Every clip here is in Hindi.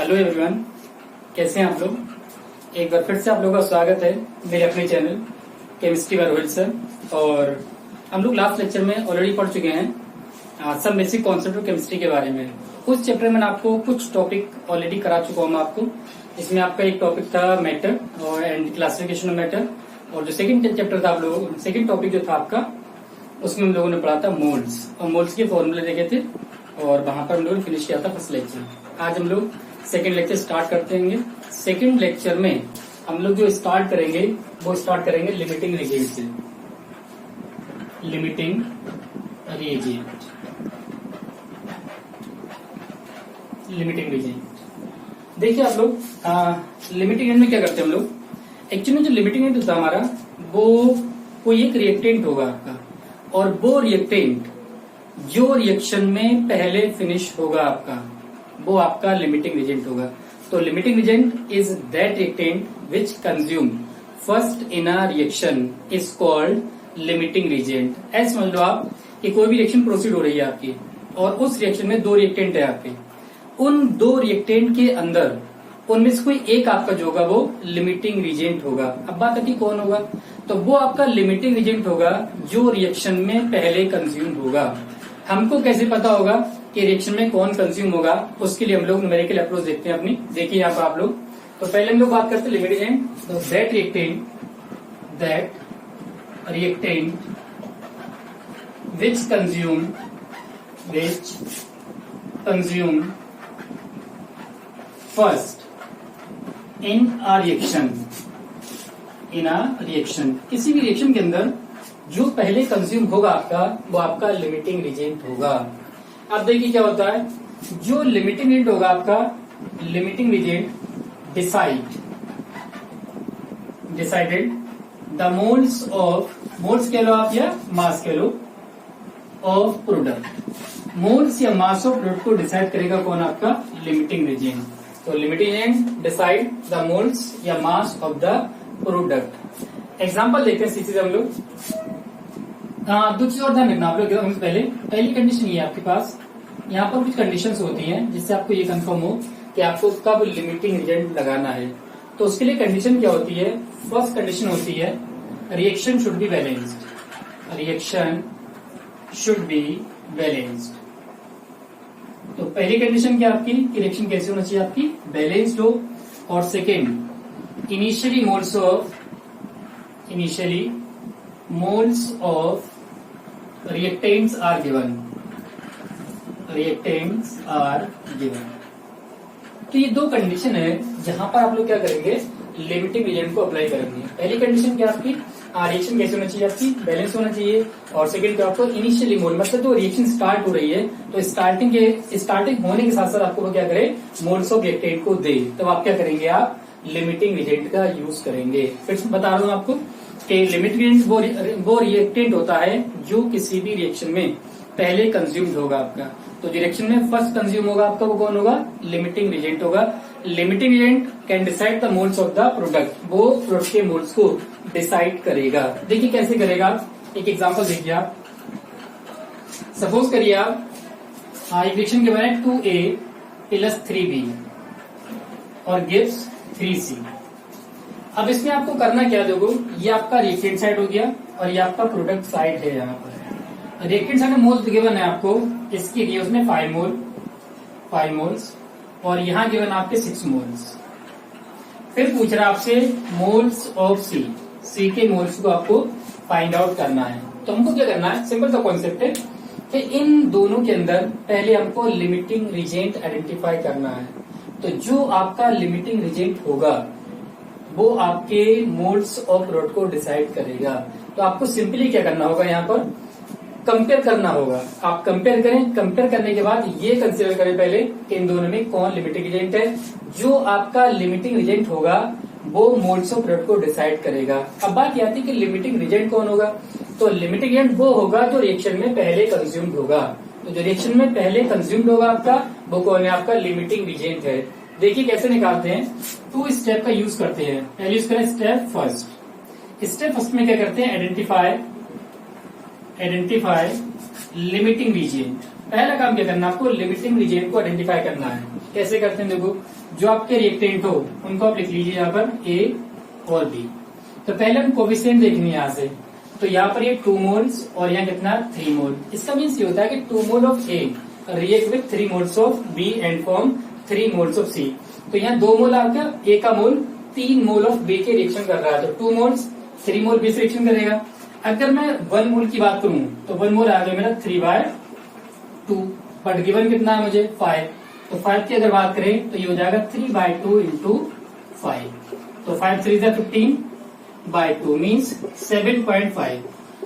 हेलो एवरीवन, कैसे हैं आप लोग। एक बार फिर से आप लोगों का स्वागत है मेरे अपने channel chemistry bye Rohit sir. और हम लोग लास्ट लेक्चर में ऑलरेडी पढ़ चुके हैं सब बेसिक कॉन्सेप्ट ऑफ केमिस्ट्री के बारे में। उस चैप्टर में आपको कुछ टॉपिक ऑलरेडी करा चुका हूँ आपको। इसमें आपका एक टॉपिक था मैटर और एंड क्लासिफिकेशन ऑफ मैटर, और जो सेकंड चैप्टर था आप लोग सेकंड टॉपिक जो था आपका, उसमें हम लोगों ने पढ़ा था मोल्स, और मोल्स के फॉर्मूले देखे थे, और वहां पर हम लोगों ने फिनिश किया था फर्स्ट लेक्चर। आज हम लोग सेकंड लेक्चर स्टार्ट करते हैं। सेकंड लेक्चर में हम लोग जो स्टार्ट करेंगे वो स्टार्ट करेंगे लिमिटिंग रिएजेंट से। लिमिटिंग रिएजेंट, लिमिटिंग रिएजेंट देखिए आप लोग, लिमिटिंग एजेंट में क्या करते हैं हम लोग। एक्चुअली जो लिमिटिंग एजेंट होता है हमारा, वो कोई एक रिएक्टेंट होगा आपका, और वो रिएक्टेंट जो रिएक्शन में पहले फिनिश होगा आपका, वो आपका लिमिटिंग एजेंट होगा। तो limiting agent is that reactant which consume first in a reaction is called limiting agent. ऐसे समझ लो आप कि कोई भी रिएक्शन प्रोसीड हो रही है आपकी, और उस रिएक्शन में दो रिएक्टेंट है आपके। उन दो रिएक्टेंट के अंदर उनमें से कोई एक आपका जो होगा वो लिमिटिंग रिएजेंट होगा। अब बात आती कौन होगा, तो वो आपका लिमिटिंग रिएजेंट होगा जो रिएक्शन में पहले कंज्यूम होगा। हमको कैसे पता होगा कि रिएक्शन में कौन कंज्यूम होगा, उसके लिए हम लोग न्यूमेरिकल अप्रोच देखते हैं अपनी। देखिए यहाँ पर आप लोग, तो पहले हम लोग बात करते हैं लिमिटिंग एजेंट। तो that reactant which consume first in a reaction, किसी भी रिएक्शन के अंदर जो पहले कंज्यूम होगा आपका, वो आपका लिमिटिंग रिएजेंट होगा। अब देखिए क्या होता है, जो लिमिटिंग एजेंट होगा आपका, limiting reagent decided the moles of, moles कह लो आप या मास कह लो, ऑफ प्रोडक्ट। मोल्स या मास ऑफ प्रोडक्ट को डिसाइड करेगा कौन, आपका लिमिटिंग रिएजेंट। तो limiting agent decide the moles या mass of the product. Example देखते हैं सीधे हम लोग। दो चीज और ध्यान रखना आप लोग। पहली कंडीशन ये आपके पास, यहाँ पर कुछ कंडीशंस होती हैं जिससे आपको ये कंफर्म हो कि आपको कब लिमिटिंग एजेंट लगाना है। तो उसके लिए कंडीशन क्या होती है, फर्स्ट कंडीशन होती है reaction should be balanced. Reaction should be balanced. तो पहली कंडीशन क्या आपकी, रिएक्शन कैसे होना चाहिए आपकी, बैलेंस्ड हो। और second, initially moles of reactants are given। तो ये दो कंडीशन है जहां पर आप लोग क्या करेंगे, लिमिटिंग एजेंट को अप्लाई करेंगे। पहली कंडीशन क्या आपकी, रिएक्शन कैसे होना चाहिए आपकी, बैलेंस होना चाहिए। और सेकंड क्या आपको, इनिशियली मोल, मतलब जो रिएक्शन स्टार्ट हो रही है तो स्टार्टिंग होने के साथ साथ आपको वो क्या करे, मोल्स ऑफ रिएक्टेंट को दे। तब आप क्या करेंगे, आप लिमिटिंग एजेंट का यूज करेंगे। फिर बता रहा हूं आपको कि लिमिटिंग एजेंट वो रिएक्टेंट होता है जो किसी भी रिएक्शन में पहले कंज्यूम्ड होगा आपका। तो जो रिएक्शन में फर्स्ट कंज्यूम होगा आपका, वो कौन होगा, लिमिटिंग एजेंट होगा। Limiting agent can decide the moles of the product, वो प्रोडक्ट के मोल्स को डिसाइड करेगा। देखिए कैसे करेगा, एक एग्जांपल देखिए आप। सपोज करिए आप एक रिएक्शन के बारे 2A + 3B और गिव्स 3C। अब इसमें आपको करना क्या, देखो ये आपका रिएक्टेंट साइड हो गया और ये आपका प्रोडक्ट साइड है। यहाँ पर रिएक्टेंट साइड में मोल्स गिवन है आपको, इसके लिए उसमें 5 मोल्स, और यहाँ गिवन आपके 6 मोल्स। फिर पूछ रहा है आपसे मोल्स ऑफ सी के मोल्स को आपको फाइंड आउट करना है। तो हमको क्या करना है, सिंपल सा कॉन्सेप्ट है कि इन दोनों के अंदर पहले हमको लिमिटिंग रिएजेंट आइडेंटिफाई करना है। तो जो आपका लिमिटिंग रिएजेंट होगा वो आपके मोल्स ऑफ प्रोडक्ट को डिसाइड करेगा। तो आपको सिंपली क्या करना होगा, यहाँ पर कंपेयर करना होगा। आप कंपेयर करें, कंपेयर करने के बाद ये कंसीडर करें पहले कि इन दोनों में कौन लिमिटिंग एजेंट है। जो आपका लिमिटिंग एजेंट होगा वो मोल्स ऑफ प्रोडक्ट को डिसाइड करेगा। अब बात ये आती है कि लिमिटिंग एजेंट कौन होगा, तो लिमिटिंग एजेंट वो होगा जो रिएक्शन में पहले कंज्यूम्ड होगा। तो जो रिएक्शन में पहले कंज्यूम्ड होगा आपका, वो कौन है, आपका लिमिटिंग एजेंट है। देखिए कैसे निकालते हैं, 2 स्टेप का यूज करते हैं। पहले यूज करें स्टेप फर्स्ट में क्या करते हैं, आइडेंटिफाई लिमिटिंग रीजियन। पहला काम क्या करना है आपको, लिमिटिंग रीजन को आइडेंटिफाई करना है। कैसे करते हैं देखो, जो आपके रिएक्टेंट हो उनको आप लिख लीजिए यहाँ पर ए और बी। तो पहले हम कोफिशिएंट देखेंगे यहाँ से, तो यहाँ पर ये 2 मोल्स और यहाँ कितना 3 मोल। इसका मीन्स ये होता है कि 2 mole of A react with 3 moles of B and form 3 moles of C. तो यहाँ 2 मोल आ गया ए का मोल, 3 मोल ऑफ बी के रिएक्शन कर रहा है, तो 2 मोल्स 3 मोल बी से रिएक्शन करेगा। अगर मैं 1 मोल की बात करूं तो 1 मोल आ गया मेरा 3/2, बट गिवन कितना है मुझे 5, तो 5 की अगर बात करें तो ये हो जाएगा 3/2 इंटू 5, तो 5 3 15/2 मीन्स 7.5।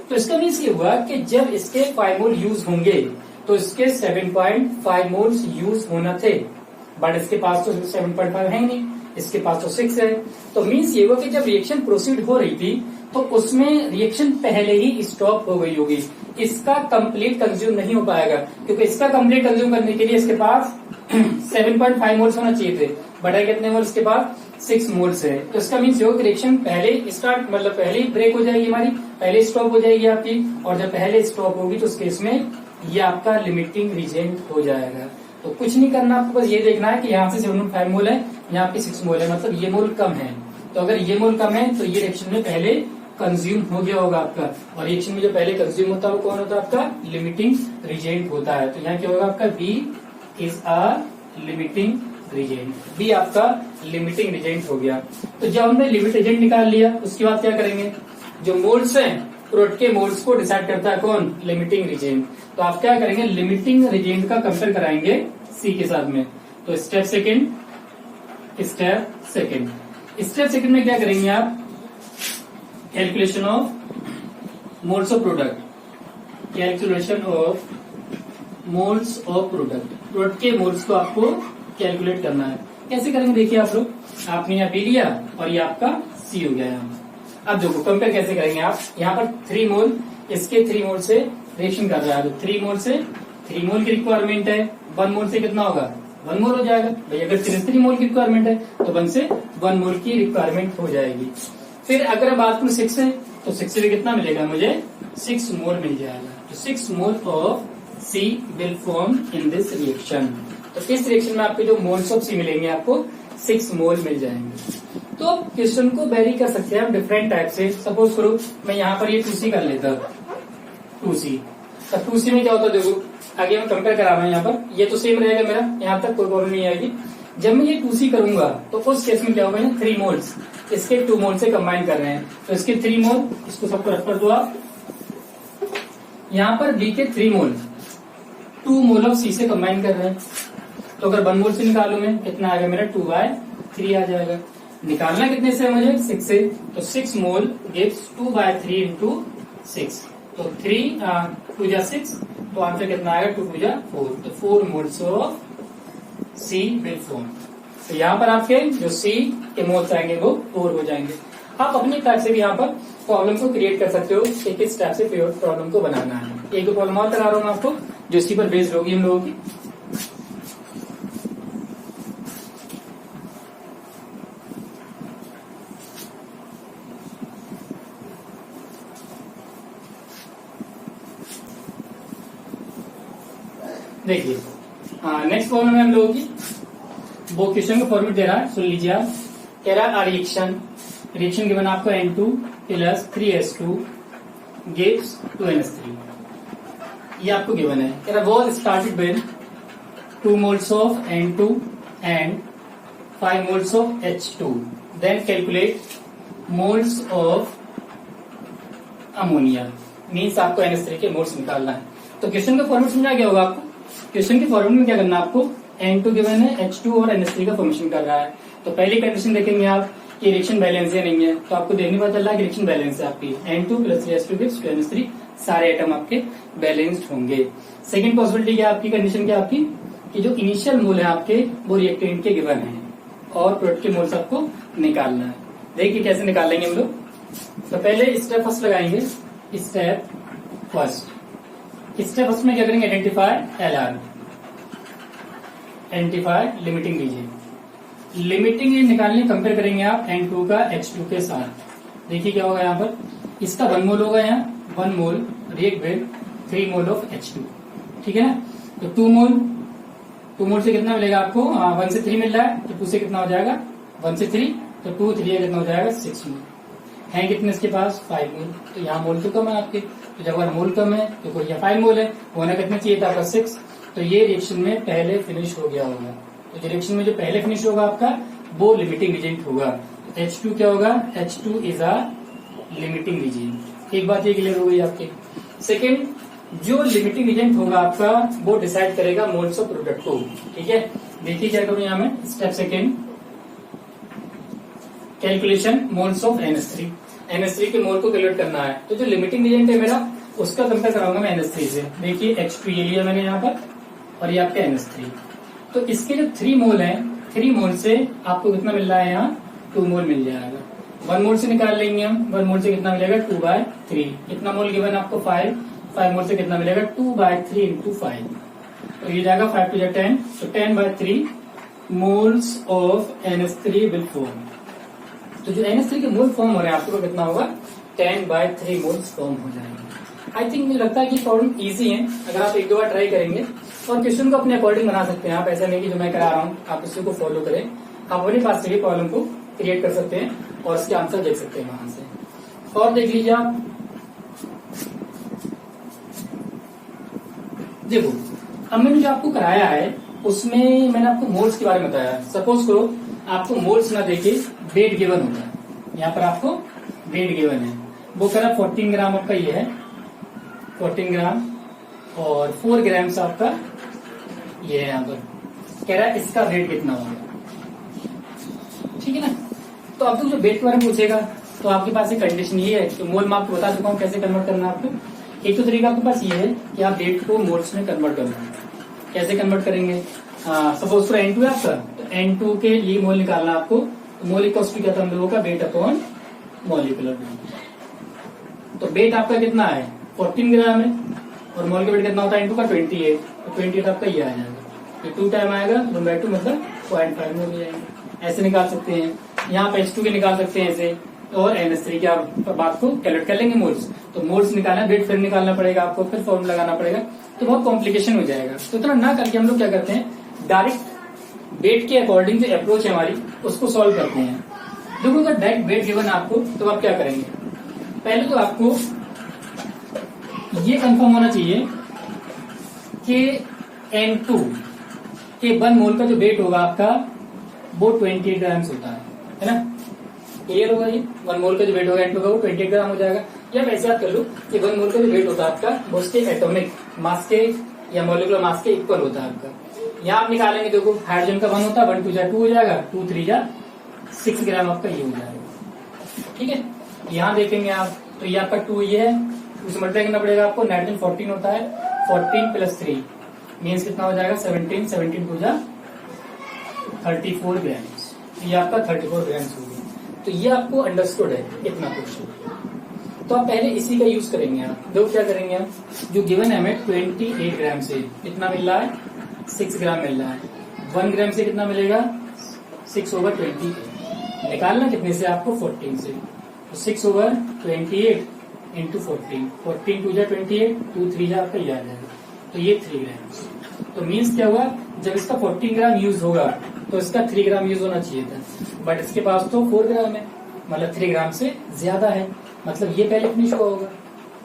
तो इसका मीन्स ये हुआ कि जब इसके 5 मोल यूज होंगे तो इसके 7.5 मोल्स यूज होना थे, बट इसके पास तो 7.5 है ही नहीं, इसके पास तो 6 है। तो मीन्स ये हुआ कि जब रिएक्शन प्रोसीड हो रही थी तो उसमें रिएक्शन पहले ही स्टॉप हो गई होगी, इसका कंप्लीट कंज्यूम नहीं हो पाएगा, क्योंकि इसका कंप्लीट कंज्यूम करने के लिए इसके पास 7.5 मोल्स होना चाहिए थे, बट है कितने मोल्स के पास 6 मोल्स है। तो इसका मीन्स ये रिएक्शन पहले स्टार्ट मतलब पहले ही ब्रेक हो जाएगी हमारी, पहले स्टॉप हो जाएगी आपकी, और जब पहले स्टॉप होगी तो उस केस में ये आपका लिमिटिंग रीजेंट हो जाएगा। तो कुछ नहीं करना, आपको बस ये देखना है कि यहाँ से 7.5 मोल है, यहाँ पे 6 मोल है, मतलब ये मोल कम है। तो अगर ये मोल कम है तो ये रिएक्शन में पहले कंज्यूम हो गया होगा आपका, और रिएक्शन में जो पहले कंज्यूम होता है वो कौन होता है आपका, लिमिटिंग रीजेंट होता है। तो यहाँ क्या होगा आपका, B is a limiting reagent, B आपका लिमिटिंग रीजेंट हो गया। तो जब हमने लिमिट रीजेंट निकाल लिया उसके बाद क्या करेंगे, जो मोल्स हैं प्रोडक्ट के मोल्स को डिसाइड करता है कौन, लिमिटिंग रीजेंट। तो आप क्या करेंगे, लिमिटिंग रीजेंट का कंपेयर कराएंगे सी के साथ में। तो स्टेप सेकंड में क्या करेंगे आप, calculation of moles of product, product के मोल्स को आपको कैलकुलेट करना है। कैसे करेंगे देखिए आप लोग, आपने यहाँ बी लिया और ये आपका सी हो गया यहाँ। अब देखो कंपेयर कैसे करेंगे आप, यहाँ पर 3 मोल इसके 3 मोल से रिएक्शन कर रहा है, तो 3 मोल से 3 मोल की रिक्वायरमेंट है, 1 मोल से कितना होगा 1 मोल हो जाएगा भाई। अगर 3 मोल की रिक्वायरमेंट है तो 1 से 1 मोल की रिक्वायरमेंट हो जाएगी। फिर अगर हम बात करूं 6 है तो 6 से कितना मिलेगा मुझे, 6 मोल मिल जाएगा। तो 6 mole of C will form in this reaction. तो इस रिएक्शन में आपके जो मोल्स ऑफ सी मिलेंगे आपको 6 मोल मिल जाएंगे। तो क्वेश्चन को वेरी कर सकते हैं हम डिफरेंट टाइप से। सपोज करो मैं यहाँ पर ये 2C कर लेता, 2C। तो 2C में क्या होता है देखो, आगे मैं कंपेयर करा रहा हूं यहाँ पर, ये तो सेम रहेगा मेरा, यहाँ तक कोई प्रॉब्लम नहीं आएगी। जब मैं ये 2C करूंगा तो उस केस में क्या होगा, 3 मोल्स इसके 2 मोल से कंबाइन कर रहे हैं, तो इसके 3 मोल, इसको सबको रख कर दो आप। यहाँ पर बी के 3 मोल 2 मोल ऑफ सी से कंबाइन कर रहे हैं, तो अगर 1 मोल से निकालू मैं कितना आएगा मेरा, 2/3 आ जाएगा। निकालना कितने से मुझे, 6 से, तो 6 मोल गिव्स 2/3 इंटू 6, तो 3 2 जा 6, तो आंसर कितना आएगा 2 2 जा 4, तो 4 moles of C will form. तो यहाँ पर आपके जो सी के मोल्स आएंगे वो 4 हो जाएंगे। आप अपनी टाइप से भी यहाँ पर प्रॉब्लम को क्रिएट कर सकते हो कि किस टाइप से प्रॉब्लम को बनाना है। एक दो प्रॉब्लम और करा रहा हूँ आपको जो इसी पर बेस्ड होगी हम लोगों की। देखिए नेक्स्ट प्रॉब्लम है हम लोगों की, वो क्वेश्चन का फॉर्मेट दे रहा है, सुन लीजिए आप। कह रहा है रिएक्शन गिवन आपको N2 + 3H2 गिव्स 2NH3, ये आपको गिवन है। कह रहा was started with 2 moles of N2 and 5 moles of H2, then calculate moles of ammonia. Means आपको NH3 के मोल्स निकालना है। तो क्वेश्चन का फॉर्मेट समझा गया होगा आपको। क्वेश्चन के फॉर्मेट में क्या करना है आपको, N2 गिवन है, H2 और NH3 का फॉर्मेशन कर रहा है। तो पहली कंडीशन देखेंगे आप कि रिएक्शन बैलेंस है नहीं है, तो आपको देखने पता चल रहा है कि रिएक्शन बैलेंस है आपकी, N2 + 3H2 गिव्स 2NH3, सारे आइटम आपके बैलेंस्ड होंगे। सेकंड पॉसिबिलिटी क्या आपकी, कंडीशन क्या आपकी, कि जो इनिशियल मोल है आपके वो रिएक्टेंट के गिवन है और प्रोडक्ट के मोल्स आपको निकालना है। देखिए कैसे निकालेंगे हम लोग। तो पहले स्टेप फर्स्ट लगाएंगे, स्टेप फर्स्ट में क्या करेंगे, identify LR, identify limiting region. Limiting region निकालने कंपेयर करेंगे आप N2 का H2 के साथ। देखिए क्या होगा यहाँ पर, इसका 1 मोल होगा, यहाँ 1 mole react with 3 mole of H2, ठीक है ना। तो 2 मोल से कितना मिलेगा आपको? 1 से 3 मिल रहा है, तो 2 से कितना हो जाएगा? 1 से 3, तो 2 3 कितना हो जाएगा? 6 मोल। है कितने इसके पास? 5 मोल। तो यहाँ मोल तो कम है आपके, तो जब अगर मोल कम है तो कोई 5 मोल है, होना कितना चाहिए था आपका? 6। तो ये रिएक्शन में पहले फिनिश हो गया होगा। तो जो रिएक्शन में जो पहले फिनिश होगा आपका, वो लिमिटिंग एजेंट होगा। H2 क्या होगा? H2 is a limiting agent. एक बात ये क्लियर हो गई आपकी। सेकेंड, जो लिमिटिंग एजेंट होगा आपका, वो डिसाइड करेगा मोल्स ऑफ प्रोडक्ट को। ठीक है, देखिए क्या करूं यहाँ में। Step second, calculation moles of NH3। NH3 के मोल को कैलकुलेट करना है। तो जो लिमिटिंग एजेंट है मेरा, उसका कंपेयर कराऊंगा मैं NH3 से। देखिए H2 ये लिया मैंने यहाँ पर, और ये आपका NH3। तो इसके जो 3 मोल है, 3 मोल से आपको कितना मिल रहा है? यहाँ 2 मोल मिल जाएगा। 1 मोल से निकाल लेंगे हम। 1 मोल से कितना मिलेगा? 2/3। कितना मोल गिवन आपको? 5। 5 मोल से कितना मिलेगा? 2/3 इंटू 5। तो ये जाएगा 5 to 10, तो 10/3 moles of NH3 will form. तो जो NH3 के मोल फॉर्म हो रहे हैं आपको कितना होगा? 10/3 मोल्स फॉर्म हो जाएंगे। आई थिंक मुझे लगता है कि प्रॉब्लम इजी है। अगर आप 1-2 बार ट्राई करेंगे और क्वेश्चन को अपने अकॉर्डिंग बना सकते हैं आप। ऐसा नहीं कि जो मैं करा रहा हूँ आप उसी को फॉलो करें। आप अपने पास से भी प्रॉब्लम को क्रिएट कर सकते हैं और इसके आंसर देख सकते हैं वहां से। और देख लीजिए आप, देखो अब मैंने जो आपको कराया है उसमें मैंने आपको मोल्स के बारे में बताया। सपोज करो आपको मोल्स ना देके वेट गिवन होता है। यहाँ पर आपको वेट गिवन है, वो कह रहा 14 ग्राम आपका ये है, 14 ग्राम, और 4 ग्राम से आपका ये है। यहाँ पर कह रहा है इसका वेट कितना होगा। ठीक है ना। तो अब तो जो वेट के बारे में पूछेगा तो आपके पास एक कंडीशन ये है कि मोल मैं आपको बता चुका हूँ कैसे कन्वर्ट करना है आपको। एक तो तरीका आपके पास ये है कि आप वेट को मोल्स में कन्वर्ट करना। कैसे कन्वर्ट करेंगे? सपोज फॉर N2 है आपका, तो N2 के लिए मोल निकालना आपको। तो मोल इक्वल्स टू क्या था हम लोगों का? Weight upon molecular weight. तो वेट आपका कितना है? 14 ग्राम है, और मोल का वेट कितना होता है N2 का? 28। तो 28 आपका ये आ जाएगा। तो 2 टाइम आएगा, 1/2 मतलब 0.5 मोल हो जाएगा। ऐसे निकाल सकते हैं। यहाँ पे H2 के निकाल सकते हैं ऐसे, और NH3 की आप बात को कैलकुलेट कर लेंगे मोल्स। तो मोल्स निकालना, वेट फिर निकालना पड़ेगा आपको, फिर फॉर्मूला लगाना पड़ेगा, तो बहुत कॉम्प्लिकेशन हो जाएगा। तो इतना ना करके हम लोग क्या करते हैं, डायरेक्ट वेट के अकॉर्डिंग जो अप्रोच है हमारी उसको सॉल्व करते हैं। देखो अगर डायरेक्ट वेट गिवन आपको, तो आप क्या करेंगे? पहले तो आपको ये कंफर्म होना चाहिए कि N2 के 1 मोल का जो वेट होगा आपका वो 28 ग्राम्स होता है ना। क्लियर होगा ये? 1 मोल का जो वेट होगा N2 का वो 28 ग्राम हो जाएगा। या वैसे याद कर लो कि 1 मोल का जो वेट होता है आपका वो उसके एटॉमिक मास के या मॉलिक्यूलर मास के इक्वल होता है आपका। यहाँ आप निकालेंगे, देखो हाइड्रोजन का 1 होता है, 1 2 2 हो जाएगा, 2 3 6 ग्राम आपका ये हो जाएगा। ठीक है, यहाँ देखेंगे आप तो ये आपका 2 ये है, उसे मल्टीप्लाई करना पड़ेगा आपको। नाइट्रोजन 14 होता है, 14 + 3 मीन्स कितना हो जाएगा? 17 17 2 34 ग्राम्स। ये आपका 34 ग्राम्स हो गया। तो ये आपको अंडरस्टूड है इतना कुछ। तो आप पहले इसी का यूज करेंगे। आप देखो क्या करेंगे, आप जो गिवन है हमें 28 ग्राम से कितना मिल रहा है? 6 ग्राम मिल रहा है। 1 ग्राम से कितना मिलेगा? 6/28। निकालना कितने से आपको? 14 से। तो 6/28 इंटू 14, 14 2 28, 2 3 आपका ये आ जाएगा। तो ये 3 ग्राम। तो मीन्स क्या हुआ, जब इसका 14 ग्राम यूज होगा तो इसका 3 ग्राम यूज होना चाहिए था, बट इसके पास तो 4 ग्राम है, मतलब 3 ग्राम से ज्यादा है। मतलब ये पहले फिनिश हुआ होगा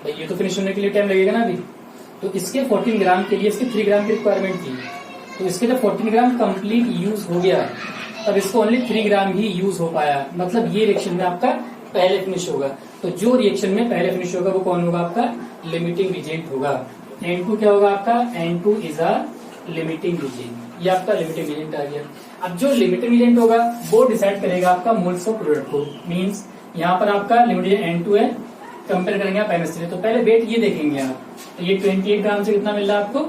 भाई, ये तो फिनिश होने के लिए टाइम लगेगा ना अभी। तो इसके 14 ग्राम के लिए इसके 3 ग्राम की रिक्वायरमेंट थी। तो इसके जब 14 ग्राम कंप्लीट यूज हो गया तब इसको ओनली 3 ग्राम ही यूज हो पाया। मतलब ये रिएक्शन में आपका पहले फिनिश होगा। तो जो रिएक्शन में पहले फिनिश होगा वो कौन होगा? आपका लिमिटिंग एजेंट होगा। N2 क्या होगा आपका? N2 is a limiting agent. ये आपका लिमिटिंग एजेंट आ गया। अब जो लिमिटिंग एजेंट होगा वो डिसाइड करेगा आपका मोल्स ऑफ प्रोडक्ट को। मीन्स यहाँ पर आपका लिमिटिंग एजेंट N2 है, कंपेयर करेंगे आप NH3। तो पहले वेट ये देखेंगे आप, तो ये 28 ग्राम से कितना मिल रहा है आपको?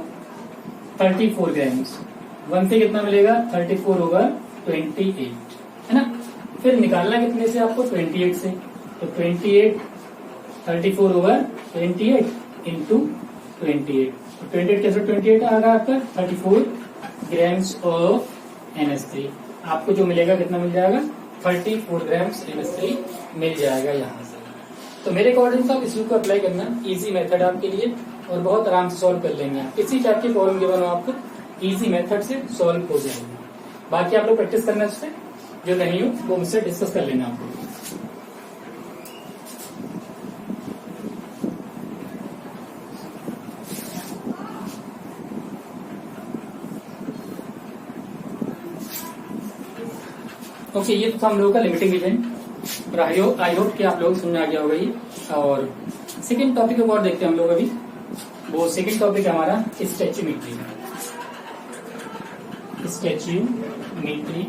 34 ग्राम्स। 1 से कितना मिलेगा? 34/28 है ना। फिर निकालना कितने से आपको? 28 से। तो 28 34/28 इंटू 28। 28 कैसे? 28 आ गया आपका 34 ग्राम्स ऑफ NH3। आपको जो मिलेगा कितना मिल जाएगा? 34 ग्राम्स NH3 मिल जाएगा यहाँ से। तो मेरे अकॉर्डिंग तो आप इसी को अप्लाई करना, इजी मेथड आपके लिए। और बहुत आराम से सॉल्व कर लेंगे। आप किसी टाइप की प्रॉब्लम गिवन हो आपको इजी मेथड से सॉल्व हो जाएगी। बाकी आप लोग प्रैक्टिस करना उससे, जो नहीं हो वो मुझसे डिस्कस कर लेना आपको। ओके, ये तो हम लोगों का लिमिटिंग एजेंट और आई होप कि आप लोग समझ आ गया होगा ये। और सेकेंड टॉपिक और देखते हैं हम लोग अभी। वो सेकेंड टॉपिक है हमारा स्टैच्यूमेट्री। स्टैच्यूमेट्री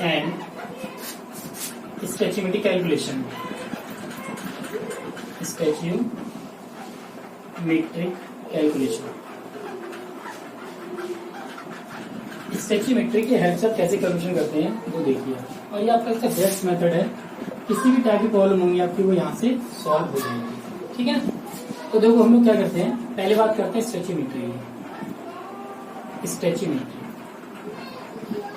एंड स्टैच्यूमेट्री कैलकुलेशन। स्टैच्यूमेट्रिक कैलकुलेशन। स्टैच्यूमेट्री की हेल्प से आप कैसे कैलकुलेशन करते हैं वो देखिए। और ये आपका इसका बेस्ट मेथड है, किसी भी टाइप की प्रॉब्लम होंगी आपकी वो यहाँ से सॉल्व हो जाएगी। ठीक है, तो देखो हम लोग क्या करते हैं, पहले बात करते हैं स्टैच्यूमेट्री।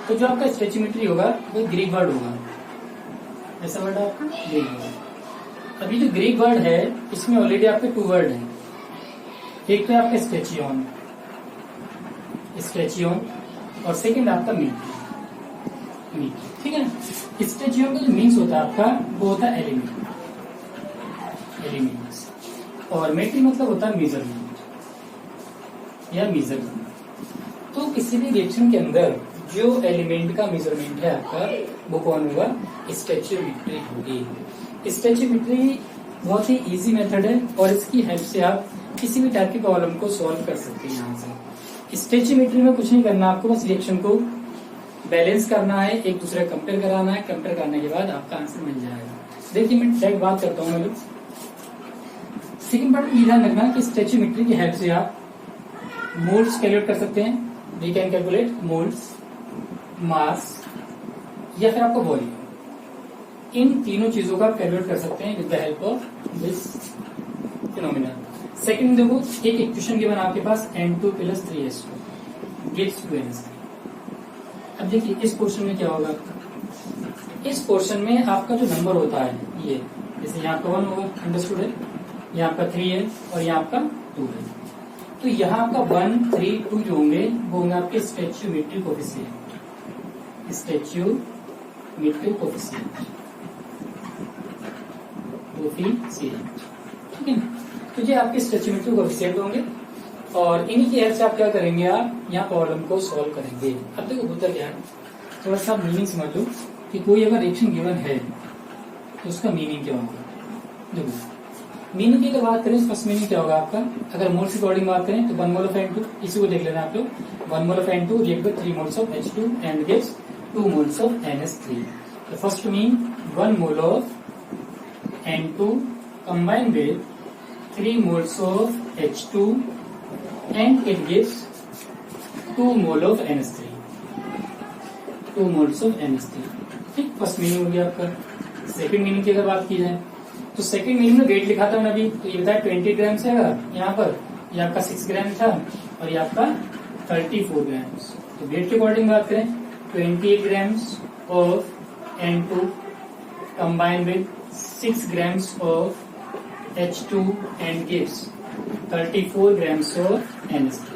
तो जो आपका स्टैच्यूमेट्री होगा वो ग्रीक वर्ड होगा, ऐसा वर्ड है आपका ग्रीक वर्ड। अभी जो ग्रीक वर्ड है इसमें ऑलरेडी आपके 2 वर्ड हैं। एक तो है आपका स्टैच्यून और सेकंड आपका मीट्री। ठीक है, स्टैच्यून का जो मीन्स होता है आपका वो होता है एलिमेंट्स, और मीट्री मतलब होता है मेजरमेंट या मेजरमेंट। तो किसी भी रिएक्शन के अंदर जो एलिमेंट का मेजरमेंट है आपका वो कौन होगा, स्टैच्यूमेट्री होगी। स्टैच्यूमेट्री बहुत ही इजी मेथड है और इसकी हेल्प से आप किसी भी टाइप की प्रॉब्लम को सॉल्व कर सकते हैं। यहाँ से स्टैच्यूमेट्री में कुछ नहीं करना, आपको बस रिएक्शन को बैलेंस करना है, एक दूसरे कंपेयर कराना है। कंपेयर करने के बाद आपका आंसर मिल जाएगा। देखिए मैं डायरेक्ट बात करता हूँ। मैं लोग सेकंड पार्ट में ध्यान रखना कि स्टैच्यूमेट्री की हेल्प से आप मोल्स कैलकुलेट कर सकते हैं। वी कैन कैलकुलेट मोल्स, मास या फिर आपको वॉल्यूम। इन तीनों चीजों का आप कैलकुलेट कर सकते हैं with the help of this phenomena. Second देखो, एक इक्वेशन गिवन आपके पास N2 + 3S2 gives 2NS3। अब देखिए इस पोर्शन में क्या होगा, इस पोर्शन में आपका जो नंबर होता है ये, जैसे यहाँ आपका 1 होगा, अंडरस्टूड है, यहाँ आपका 3 है और यहाँ आपका 2 है। तो यहाँ आपका 1, 3, 2 जो होंगे वो होंगे आपके स्टैच्यूमेट्री कोफिशिएंट। ठीक है, तो ये आपके स्टैच्यूमेट्री कोफिशिएंट होंगे और इन्हीं की हेल्प से आप क्या करेंगे, आप यहाँ प्रॉब्लम को सॉल्व करेंगे। अब देखो होता क्या है, थोड़ा सा मीनिंग समझ लो कि कोई अगर रिएक्शन गिवन है तो उसका मीनिंग क्या होगा। देखो मीनिंग की अगर बात करें, फर्स्ट मीनिंग क्या होगा आपका, अगर मोल्स के अकॉर्डिंग बात करें तो 1 मोल ऑफ N2, इसी को देख लेना आप लोग। 1 mole of N2 react with 3 moles of H2 and gives 2 moles of NS3। तो first mean 1 mole of N2 combined with 3 moles of H2 and it gives 2 mole of NS3। 2 moles of NS3। ठीक, फर्स्ट मीनिंग हो गया आपका। सेकंड मीनिंग की अगर बात की जाए तो सेकंड मीनिंग में वेट लिखा था मैंने अभी, तो ये बताया 20 ग्राम है यहाँ पर, ये आपका 6 ग्राम था और ये आपका 34 ग्राम। तो वेट के अकॉर्डिंग बात करें 28 grams of N2 combined with 6 grams of H2 and gives 34 grams of NS3।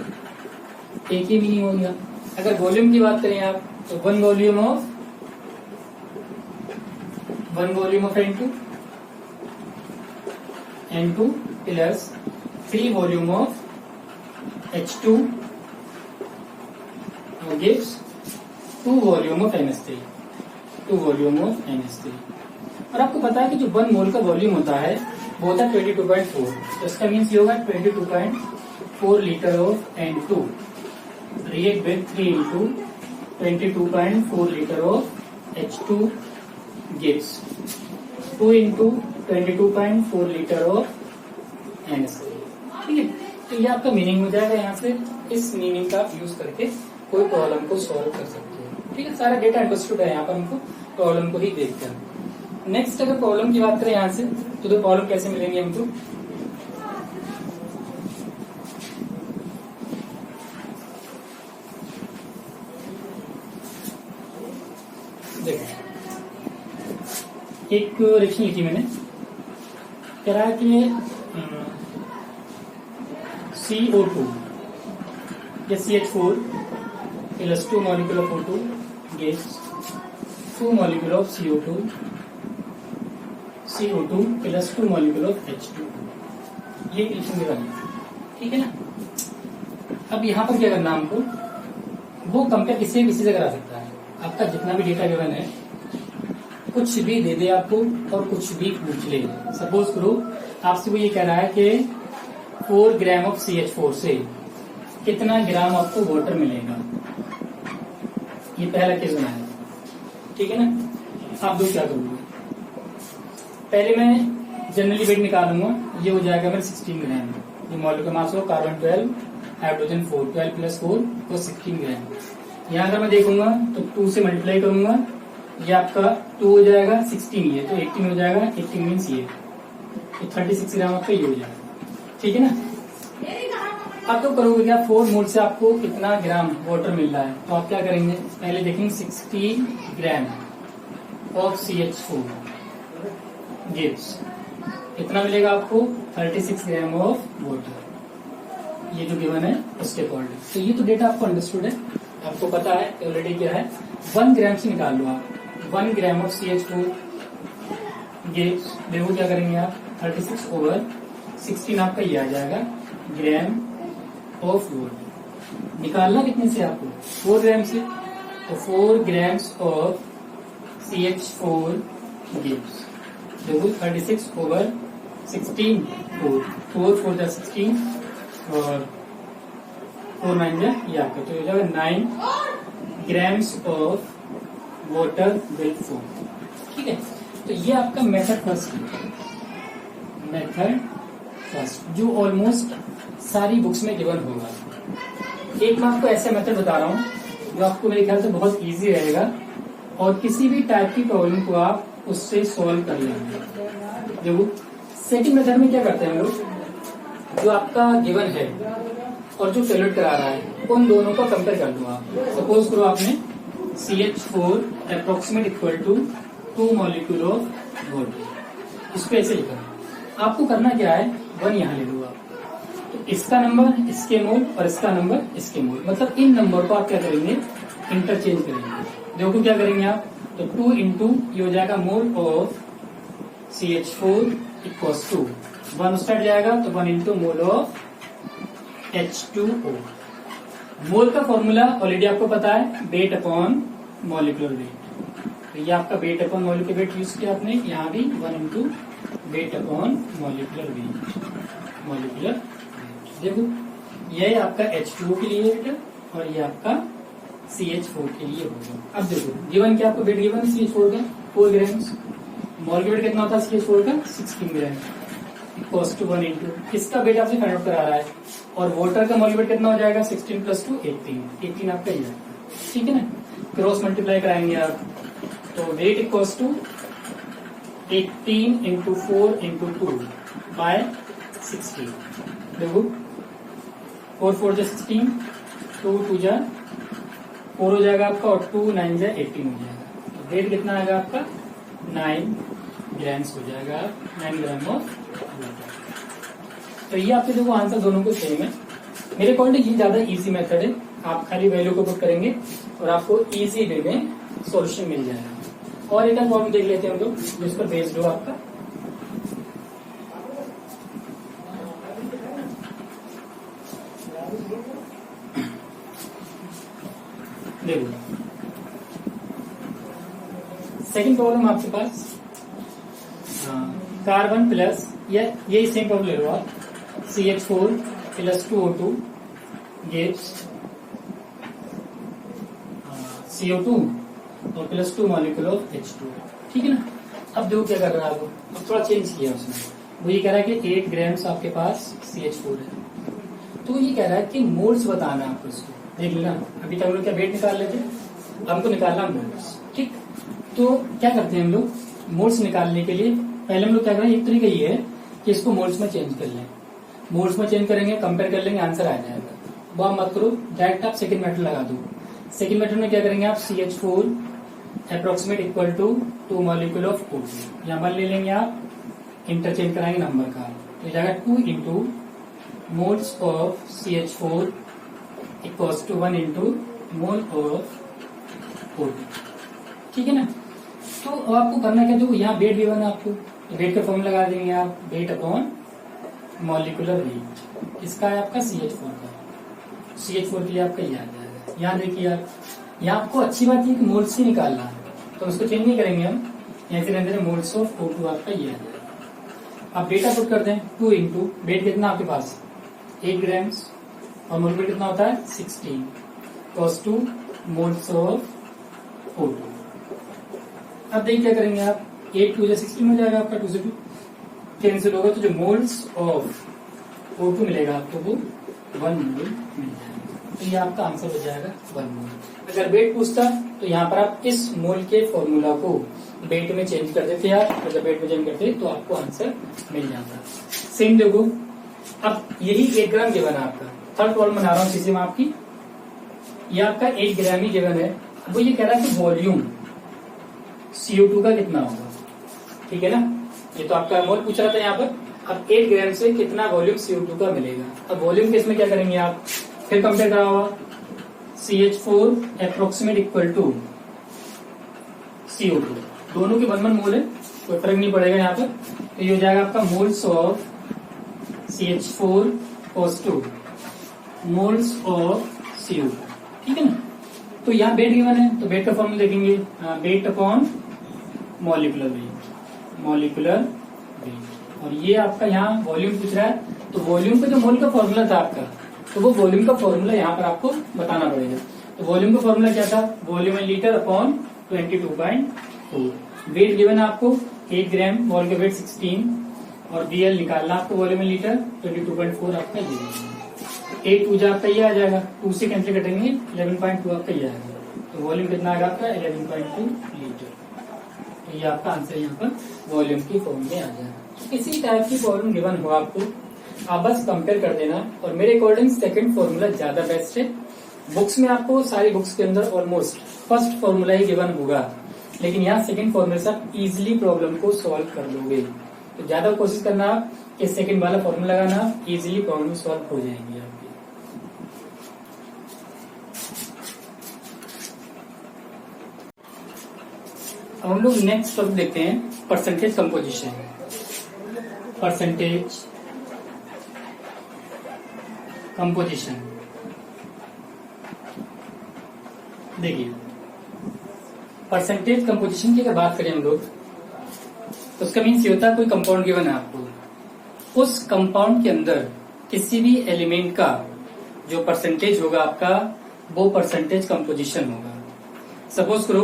एक ही मीनिंग हो गया। अगर वॉल्यूम की बात करें आप तो 1 volume of N2 plus 3 volume of H2 gives 2 volume of NS3। 2 volume of NS3। और आपको पता है कि जो 1 मोल का वॉल्यूम होता है वो होता है 22.4, तो इसका मीन्स ये होगा 22.4 litre of N2 react with 3 into 22.4 litre of H2 gives 2 into 22.4 litre of NS3। ठीक है, तो ये आपका मीनिंग हो जाएगा। यहाँ से इस मीनिंग का यूज करके कोई प्रॉब्लम को सॉल्व कर सकते हो। ठीक है, सारा डेटा अंडरस्टूड है यहाँ पर, हमको प्रॉब्लम को ही देखते हैं। नेक्स्ट अगर प्रॉब्लम की बात करें यहाँ से तो प्रॉब्लम कैसे मिलेंगे हमको, देखो एक रिएक्शन लिखी मैंने कह रहा है कि CO2 या CH4 plus 2 molecule of O2 gives 2 molecule of CO2 plus 2 molecule of H2। ये इक्वेशन गिवन है, ठीक है ना। अब यहाँ पर क्या करना हमको, वो कंपेयर किसी भी से करा सकता है। आपका जितना भी डेटा गिवन है, कुछ भी दे दे आपको और कुछ भी पूछ ले। सपोज करो आपसे वो ये कह रहा है कि 4 ग्राम ऑफ CH4 से कितना ग्राम आपको वाटर मिलेगा। ये पहला केस बना है, ठीक है ना। आप दो क्या करोगे, पहले मैं जनरली वेट निकालूंगा, ये हो जाएगा मेरे 16 ग्राम। ये मॉलिक्यूलर मास हो कार्बन 12 हाइड्रोजन 4, 12 प्लस 4 तो 16 ग्राम। यहाँ अगर मैं देखूंगा तो 2 से मल्टीप्लाई करूंगा, ये आपका 2 हो जाएगा, 16 ये तो 18 हो जाएगा। 18 मीन्स ये तो 36 ग्राम आपका ये हो जाएगा, ठीक है ना। आप तो करोगे क्या, 4 मोल से आपको कितना ग्राम वाटर मिल रहा है, तो आप क्या करेंगे, पहले देखेंगे 16 ग्राम ऑफ CH4 गिव्स कितना मिलेगा आपको, 36 ग्राम ऑफ वाटर। ये जो गिवन है उसके अकॉर्डिंग। तो ये तो डेटा आपको अंडरस्टूड है, आपको पता है ऑलरेडी क्या है। 1 ग्राम से निकाल लो आप, 1 ग्राम ऑफ CH4 गिव्स, देखो क्या करेंगे आप, 36 ओवर 16 आपका ये आ जाएगा ग्राम ऑफ वाटर। निकालना कितने से आपको, 4 ग्राम से, तो 4 ग्राम्स ऑफ CH4 गिव्स, देखो 36 ओवर 16 4 4 जा 16 और 4 9 जा ये आपका, तो हो जाएगा 9 grams of water will form, ठीक है। तो ये आपका मेथड फर्स्ट, जो ऑलमोस्ट सारी बुक्स में गिवन होगा। एक मैं आपको ऐसे मेथड बता रहा हूँ जो आपको मेरे ख्याल से बहुत इजी रहेगा और किसी भी टाइप की प्रॉब्लम को आप उससे सॉल्व कर लेंगे। देखो सेकंड मेथड में क्या करते हैं हम लोग, जो आपका गिवन है और जो कैलकुलेट करा रहा है उन दोनों को कंपेयर कर दो आप। सपोज करो आपने CH4 approximate equal to 2 molecule of water, इसको ऐसे लिखा। आपको करना क्या है, 1 यहाँ ले लो आप, तो इसका नंबर इसके मोल और इसका नंबर इसके मोल, मतलब इन नंबर को आप क्या करेंगे, इंटरचेंज करेंगे। देखो क्या करेंगे आप, तो 2 इंटू ये हो जाएगा mole of CH4 equals to 1 start जाएगा तो 1 इंटू मोल ऑफ H2O। मोल का फॉर्मूला ऑलरेडी आपको पता है, वेट अपॉन मॉलिक्यूलर वेट। तो ये आपका weight upon molecular weight use किया आपने, यहाँ भी 1 into weight upon molecular weight, molecular. देखो ये आपका H2O के लिए है और ये आपका CH4 के लिए होगा। अब देखो गिवन क्या, आपको वेट गिवन CH4 का 4 ग्राम्स, मॉलिक्यूलर वेट कितना होता है CH4 का 16 ग्राम इक्वल्स टू 1 इंटू किसका वेट आपसे फाइंड आउट करा रहा है, और वाटर का मॉलिक्यूलर वेट कितना हो जाएगा 16 प्लस 2 18 आपका ये, ठीक है ना। क्रॉस मल्टीप्लाई कराएंगे आप, तो weight equals to 18 into 4 into 2 by 16। देखो 4 4 जा 16, 2 2 जा 4 हो जाएगा आपका और 2 9 जा 18 हो जाएगा। तो वेट कितना आएगा आपका 9 ग्राम्स हो जाएगा, 9 ग्राम ऑफ वाटर। तो ये आपके देखो आंसर दोनों को सेम है। मेरे अकॉर्डिंग ये ज्यादा इजी मेथड है, आप खाली वैल्यू को पुट करेंगे और आपको इजी वे में सॉल्यूशन मिल जाएगा। और एक प्रॉब्लम देख लेते हैं हम लोग जिस पर बेस्ड हो आपका। देखो सेकंड प्रॉब्लम आपके पास कार्बन प्लस, या यही सेम प्रॉब्लम ले लो आप, CH4 plus 2O2 gives CO2 और प्लस 2 मॉलिक्यूल ऑफ H2, ठीक है ना। अब देखो क्या कर रहा है, अब थोड़ा चेंज किया उसने, वो ये कह रहा है कि 8 ग्राम्स आपके पास CH4 है, तो ये कह रहा है कि मोल्स बताना है आपको। इसको देख लेना, अभी तक हम लोग क्या वेट निकाल लेते, हमको निकालना मोल्स, ठीक। तो क्या करते हैं हम लोग, मोल्स निकालने के लिए पहले हम लोग क्या करें, एक तरीका ये है कि इसको मोल्स में चेंज कर लें। मोल्स में चेंज करेंगे, कंपेयर कर लेंगे, आंसर आ जाएगा। वो आप मत करो, डायरेक्ट आप सेकंड मेथड लगा दो। सेकंड मेथड में क्या करेंगे आप, CH4 approximate equal to 2 molecule of O2, यहाँ पर ले लेंगे आप इंटरचेंज कराएंगे नंबर का, तो हो जाएगा 2 into moles of CH4 equals to 1 into mole of O2। ठीक है ना। तो अब आपको करना क्या, देखो यहाँ वेट गिवन है आपको, वेट का फॉर्मूला लगा देंगे आप, वेट अपॉन मॉलिक्यूलर वेट। इसका है आपका CH4 का, CH4 के लिए आपका ये आ जाएगा। यहाँ देखिए आप, यहाँ आपको अच्छी बात है कि मोल्स से निकालना है, तो उसको चेंज नहीं करेंगे हम, यहाँ से रहते मोल्स ऑफ O2 आपका ये आ जाएगा। आप डेटा पुट कर दें 2 इंटू वेट कितना आपके पास 8 ग्राम्स और मोल वेट कितना होता है 16 cos 2 मोल्स ऑफ O2। अब देखिए क्या करेंगे आप, 8 2 16 हो जाएगा आपका, 2 से 2 कैंसिल होगा, तो जो मोल्स ऑफ O2 मिलेगा आपको वो 1 मोल मिल जाएगा। तो ये आपका आंसर हो जाएगा 1 मोल। अगर वेट पूछता तो यहाँ पर आप इस मोल के फॉर्मूला को वेट में चेंज कर देते आप, अगर वेट में चेंज करते तो आपको आंसर मिल जाता। सेम देखो, अब यही 1 ग्राम गिवन है आपका, थर्ड प्रॉब्लम बना रहा हूँ किसी में आपकी, ये आपका 1 ग्राम ही गिवन है। वो ये कह रहा है कि वॉल्यूम CO2 का कितना होगा, ठीक है ना। ये तो आपका मोल पूछ रहा था यहाँ पर। अब 8 ग्राम से कितना वॉल्यूम CO2 का मिलेगा। अब वॉल्यूम केस में क्या करेंगे आप, फिर कंपेयर करा होगा CH4 approximate equal to CO2, दोनों के 1 मोल है, कोई फर्क नहीं पड़ेगा यहाँ पर। तो ये हो जाएगा आपका moles of CH4 cos 2 moles of CO2, ठीक है ना। तो यहाँ वेट गिवन है, तो वेट का फॉर्मूला देखेंगे, weight upon molecular weight, molecular weight. और ये आपका यहाँ वॉल्यूम पूछ रहा है, तो वॉल्यूम का जो मोल का फॉर्मूला था आपका, तो वो वॉल्यूम का फॉर्मूला यहाँ पर आपको बताना पड़ेगा। तो वॉल्यूम का फॉर्मूला क्या था, volume in litre upon 22.4। Wait given है आपको 8 ग्राम, वॉल का वेट 16 और BL निकालना आपको वॉल्यूम इन लीटर 22.4 आपका ये 8 2 आपका ये आ जाएगा, 2 से कैंसिल कटेंगे 11.2 आपका ये आएगा। तो वॉल्यूम कितना आएगा आपका 11.2 लीटर। तो ये आपका आंसर यहाँ पर वॉल्यूम की फॉर्म में आ जाएगा। इसी टाइप की प्रॉब्लम गिवन हो आपको, आप बस कंपेयर कर देना। और मेरे अकॉर्डिंग सेकंड फॉर्मूला ज्यादा बेस्ट है। बुक्स में आपको सारी बुक्स के अंदर ऑलमोस्ट फर्स्ट फॉर्मूला ही गिवन होगा, लेकिन यहाँ सेकंड फॉर्मूला से आप इजिली प्रॉब्लम को सॉल्व कर लोगे। तो ज्यादा कोशिश करना आप कि सेकंड वाला फॉर्मूला लगाना, इजिली प्रॉब्लम सॉल्व हो जाएंगी आपकी। अब हम लोग नेक्स्ट टॉपिक देखते हैं, परसेंटेज कंपोजिशन। परसेंटेज कंपोजिशन देखिए, परसेंटेज कंपोजिशन की अगर बात करें हम लोग, तो उसका मीन्स ये होता है कोई कंपाउंड गिवन है आपको, उस कंपाउंड के अंदर किसी भी एलिमेंट का जो परसेंटेज होगा आपका, वो परसेंटेज कंपोजिशन होगा। सपोज करो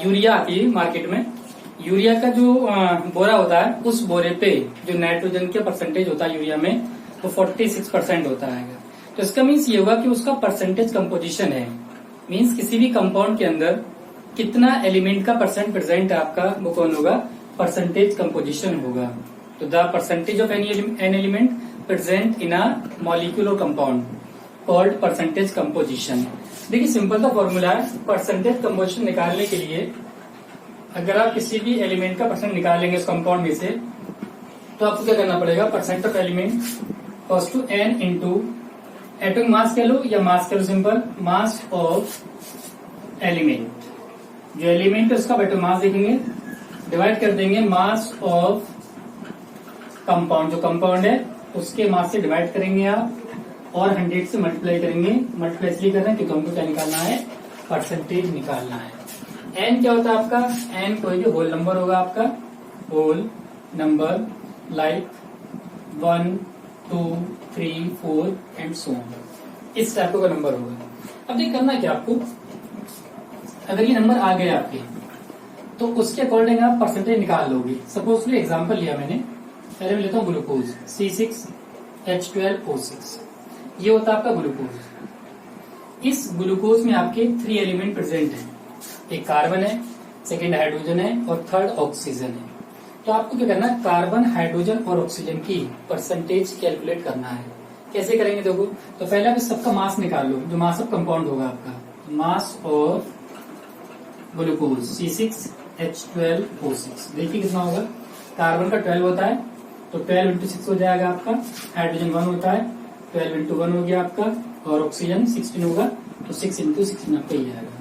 यूरिया आती है मार्केट में, यूरिया का जो बोरा होता है, उस बोरे पे जो नाइट्रोजन के परसेंटेज होता है यूरिया में, वो 46% होता है। तो इसका मीन्स ये होगा कि उसका परसेंटेज कंपोजिशन है, मीन्स किसी भी कंपाउंड के अंदर कितना एलिमेंट का परसेंट प्रेजेंट है आपका, वो कौन होगा, परसेंटेज कंपोजिशन होगा। तो the percentage of an element present in a molecular compound called percentage composition. देखिए सिंपल सा फॉर्मूला है, परसेंटेज कंपोजिशन निकालने के लिए अगर आप किसी भी एलिमेंट का परसेंट निकालेंगे इस कंपाउंड में से, तो आपको क्या करना पड़ेगा, percent of element cos to n into atomic mass कह लो या मास कह लो, सिंपल मास ऑफ एलिमेंट। जो एलिमेंट है उसका एटॉमिक मास देखेंगे, डिवाइड कर देंगे मास ऑफ कंपाउंड, जो कंपाउंड है उसके मास से डिवाइड करेंगे आप, और 100 से मल्टीप्लाई करेंगे। मल्टीप्लाई इसलिए कर रहे हैं क्योंकि हमको क्या निकालना है, परसेंटेज निकालना है। एन क्या होता है आपका, एन कोई भी होल नंबर होगा आपका, whole number like 1 2 3 4 and so on, इस टाइप का नंबर होगा। अब ये करना क्या आपको, अगर ये नंबर आ गए आपके, तो उसके अकॉर्डिंग आप परसेंटेज निकाल लोगे। सपोज एग्जाम्पल लिया मैंने, पहले मैं लेता हूँ ग्लूकोज C6H12O6, ये होता है आपका ग्लूकोज। इस ग्लूकोज में आपके 3 एलिमेंट प्रेजेंट हैं, एक कार्बन है, सेकेंड हाइड्रोजन है और थर्ड ऑक्सीजन है। तो आपको क्या करना है, कार्बन हाइड्रोजन और ऑक्सीजन की परसेंटेज कैलकुलेट करना है। कैसे करेंगे देखो, तो पहले आप इस सबका मास निकाल लो, जो मास ऑफ कंपाउंड होगा आपका, मास ऑफ ग्लूकोज C6H12O6। देखिए कितना होगा, कार्बन का 12 होता है, तो 12 इंटू 6 हो जाएगा आपका। हाइड्रोजन 1 होता है, 12 इंटू 1 हो गया आपका, और ऑक्सीजन 16 होगा, तो 6 इंटू 16 आपका ये आएगा।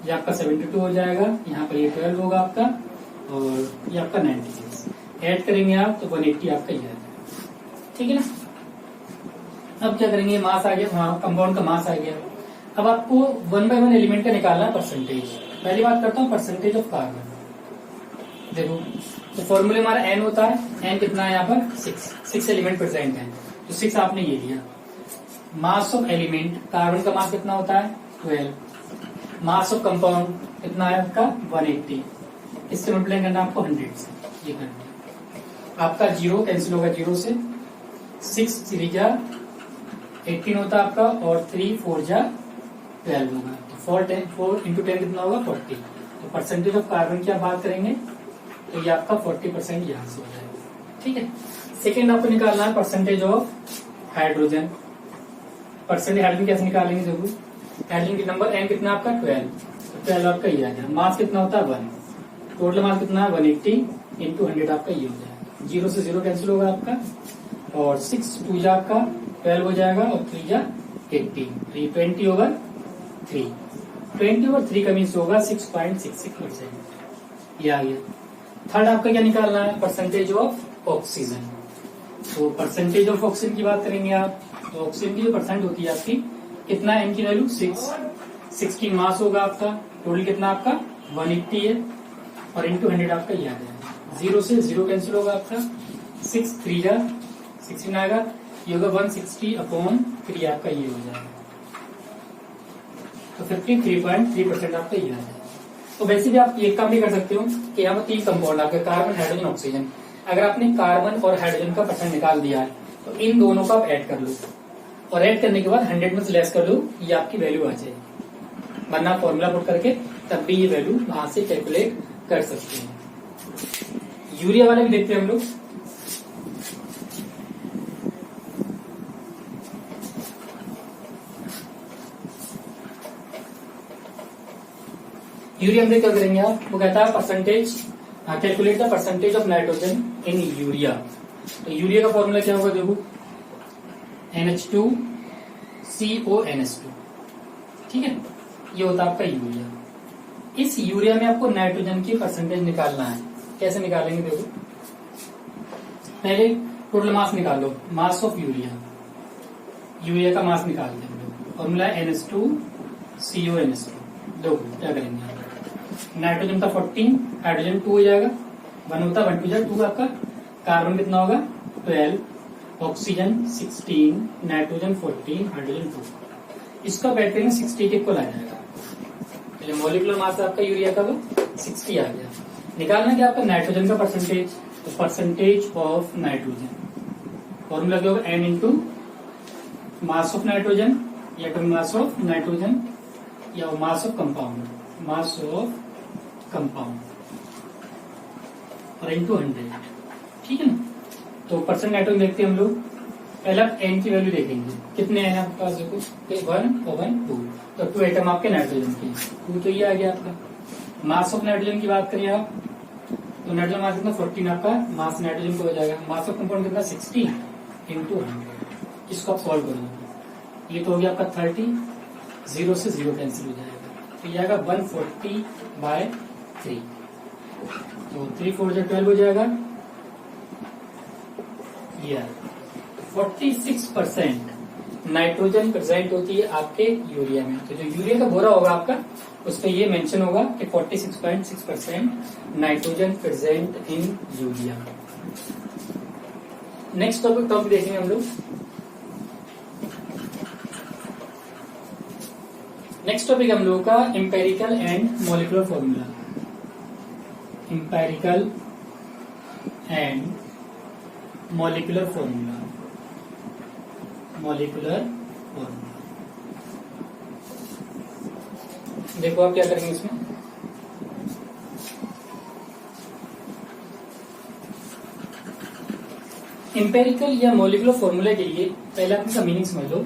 ये आपका 72 हो जाएगा, यहाँ पर ये 12 होगा आपका, और ये आपका 96 ऐड करेंगे आप तो 180 आपका ये आएगा। ठीक है ना। अब क्या करेंगे, मास आ गया, कंपाउंड का मास आ गया। अब आपको 1 बाय 1 एलिमेंट का निकालना है परसेंटेज। पहली बात करता हूँ परसेंटेज ऑफ कार्बन। देखो तो फॉर्मूले हमारा n होता है, n कितना है यहाँ पर 6 एलिमेंट प्रेजेंट है, तो 6 आपने ये लिया। मास ऑफ एलिमेंट, कार्बन का मास कितना होता है 12, मास ऑफ कंपाउंड कितना है आपका 180, इससे मल्टीप्लाई करना आपको 100 से, ये करना आपका 0 कैंसिल होगा 0 से, 6 3 जा 18 होता है आपका, और 3 4 जा 12 होगा, तो 4 इंटू 10 कितना होगा 40। तो परसेंटेज ऑफ कार्बन की आप बात करेंगे तो ये आपका 40% यहाँ से हो जाएगा। ठीक है। सेकेंड आपको निकालना है percentage of hydrogen. Percentage hydrogen कैसे निकालेंगे, जरूर हाइड्रोजन की नंबर n कितना आपका 12, तो 12 आपका ये आ गया। मास कितना होता है 1, टोटल मास कितना है 180 इंटू 100 आपका ये हो जाएगा। 0 से 0 कैंसिल होगा आपका, और 6 2 जा आपका 12 हो जाएगा, और 3 जा 80, 20 होगा 3, 20 और 3 का मीन्स होगा 6.66%, ये आ गया। थर्ड आपका क्या निकालना है, परसेंटेज ऑफ ऑक्सीजन। तो परसेंटेज ऑफ ऑक्सीजन की बात करेंगे आप, तो ऑक्सीजन की जो परसेंट होती है आपकी, कितना है n की वैल्यू 16 मास होगा आपका, टोटल कितना आपका 180 है, और इंटू 100 आपका ये आ जाएगा। 0 से 0 कैंसिल होगा आपका, 6 3 जा 16 आएगा, ये होगा 160/3 आपका ये हो जाएगा, तो 53.3% आपका ये आ जाएगा। तो वैसे भी आप एक काम भी कर सकते हो कि यहाँ पर 3 कंपाउंड आपके कार्बन हाइड्रोजन ऑक्सीजन, अगर आपने कार्बन और हाइड्रोजन का परसेंट निकाल दिया है तो इन दोनों को आप ऐड कर लो, और ऐड करने के बाद 100 में से लेस कर लो, ये आपकी वैल्यू आ जाएगी। वरना फॉर्मूला पुट करके तब भी ये वैल्यू वहां से कैलकुलेट कर सकते हैं। यूरिया वाला भी देखते हैं हम लोग। यूरिया में क्या करेंगे आप, वो कहता है percentage, calculate the percentage of nitrogen in urea. तो यूरिया का फॉर्मूला क्या होगा, देखो NH2CONH2, ठीक है, ये होता है आपका यूरिया। इस यूरिया में आपको नाइट्रोजन की परसेंटेज निकालना है। कैसे निकालेंगे, देखो पहले टोटल मास निकालो, मास ऑफ यूरिया, यूरिया का मास निकाल देंगे, फॉर्मूला NH2CONH2। दो क्या करेंगे, नाइट्रोजन का 14, हाइड्रोजन 2 हो जाएगा, 1 होता है 1 2 जा 2 आपका, कार्बन कितना होगा 12, ऑक्सीजन 16, नाइट्रोजन 14, हाइड्रोजन 2, इसका बैटरी में 60 के इक्वल आ जाएगा। मॉलिक्यूलर मास आपका यूरिया का 60 आ गया। निकालना क्या आपका नाइट्रोजन का परसेंटेज, तो परसेंटेज ऑफ नाइट्रोजन, फॉर्मूला क्या होगा n into mass of nitrogen, या मास ऑफ नाइट्रोजन, या mass of compound, mass of compound, और इंटू 100। ठीक है ना। तो परसेंट नाइट्रोजन देखते हैं हम लोग। पहले आप n की वैल्यू देखेंगे, कितने हैं आपके पास, देखो 1 और 1 2, तो 2 आइटम आपके नाइट्रोजन के, 2 तो ये आ गया आपका। मास ऑफ नाइट्रोजन की बात करें आप, तो नाइट्रोजन मास कितना 14 आपका मास नाइट्रोजन को हो जाएगा। मास ऑफ कंपाउंड कितना 60 इंटू 100। इसको आप सॉल्व कर लो, ये तो हो गया आपका 30, 0 से 0 कैंसिल हो जाएगा, तो ये आएगा 140/3, तो 3 4 जा 12 हो जाएगा, ये 46% नाइट्रोजन प्रेजेंट होती है आपके यूरिया में। तो जो यूरिया का बोरा होगा आपका, उस पर ये मेंशन होगा कि 46.6% nitrogen present in urea. Next topic देखेंगे हम लोग। नेक्स्ट टॉपिक हम लोगों का empirical and molecular formula. Empirical and molecular formula, molecular formula. देखो आप क्या करेंगे इसमें, एम्पेरिकल या मॉलिक्यूलर फॉर्मूला के लिए पहले आप इसका मीनिंग समझ लो।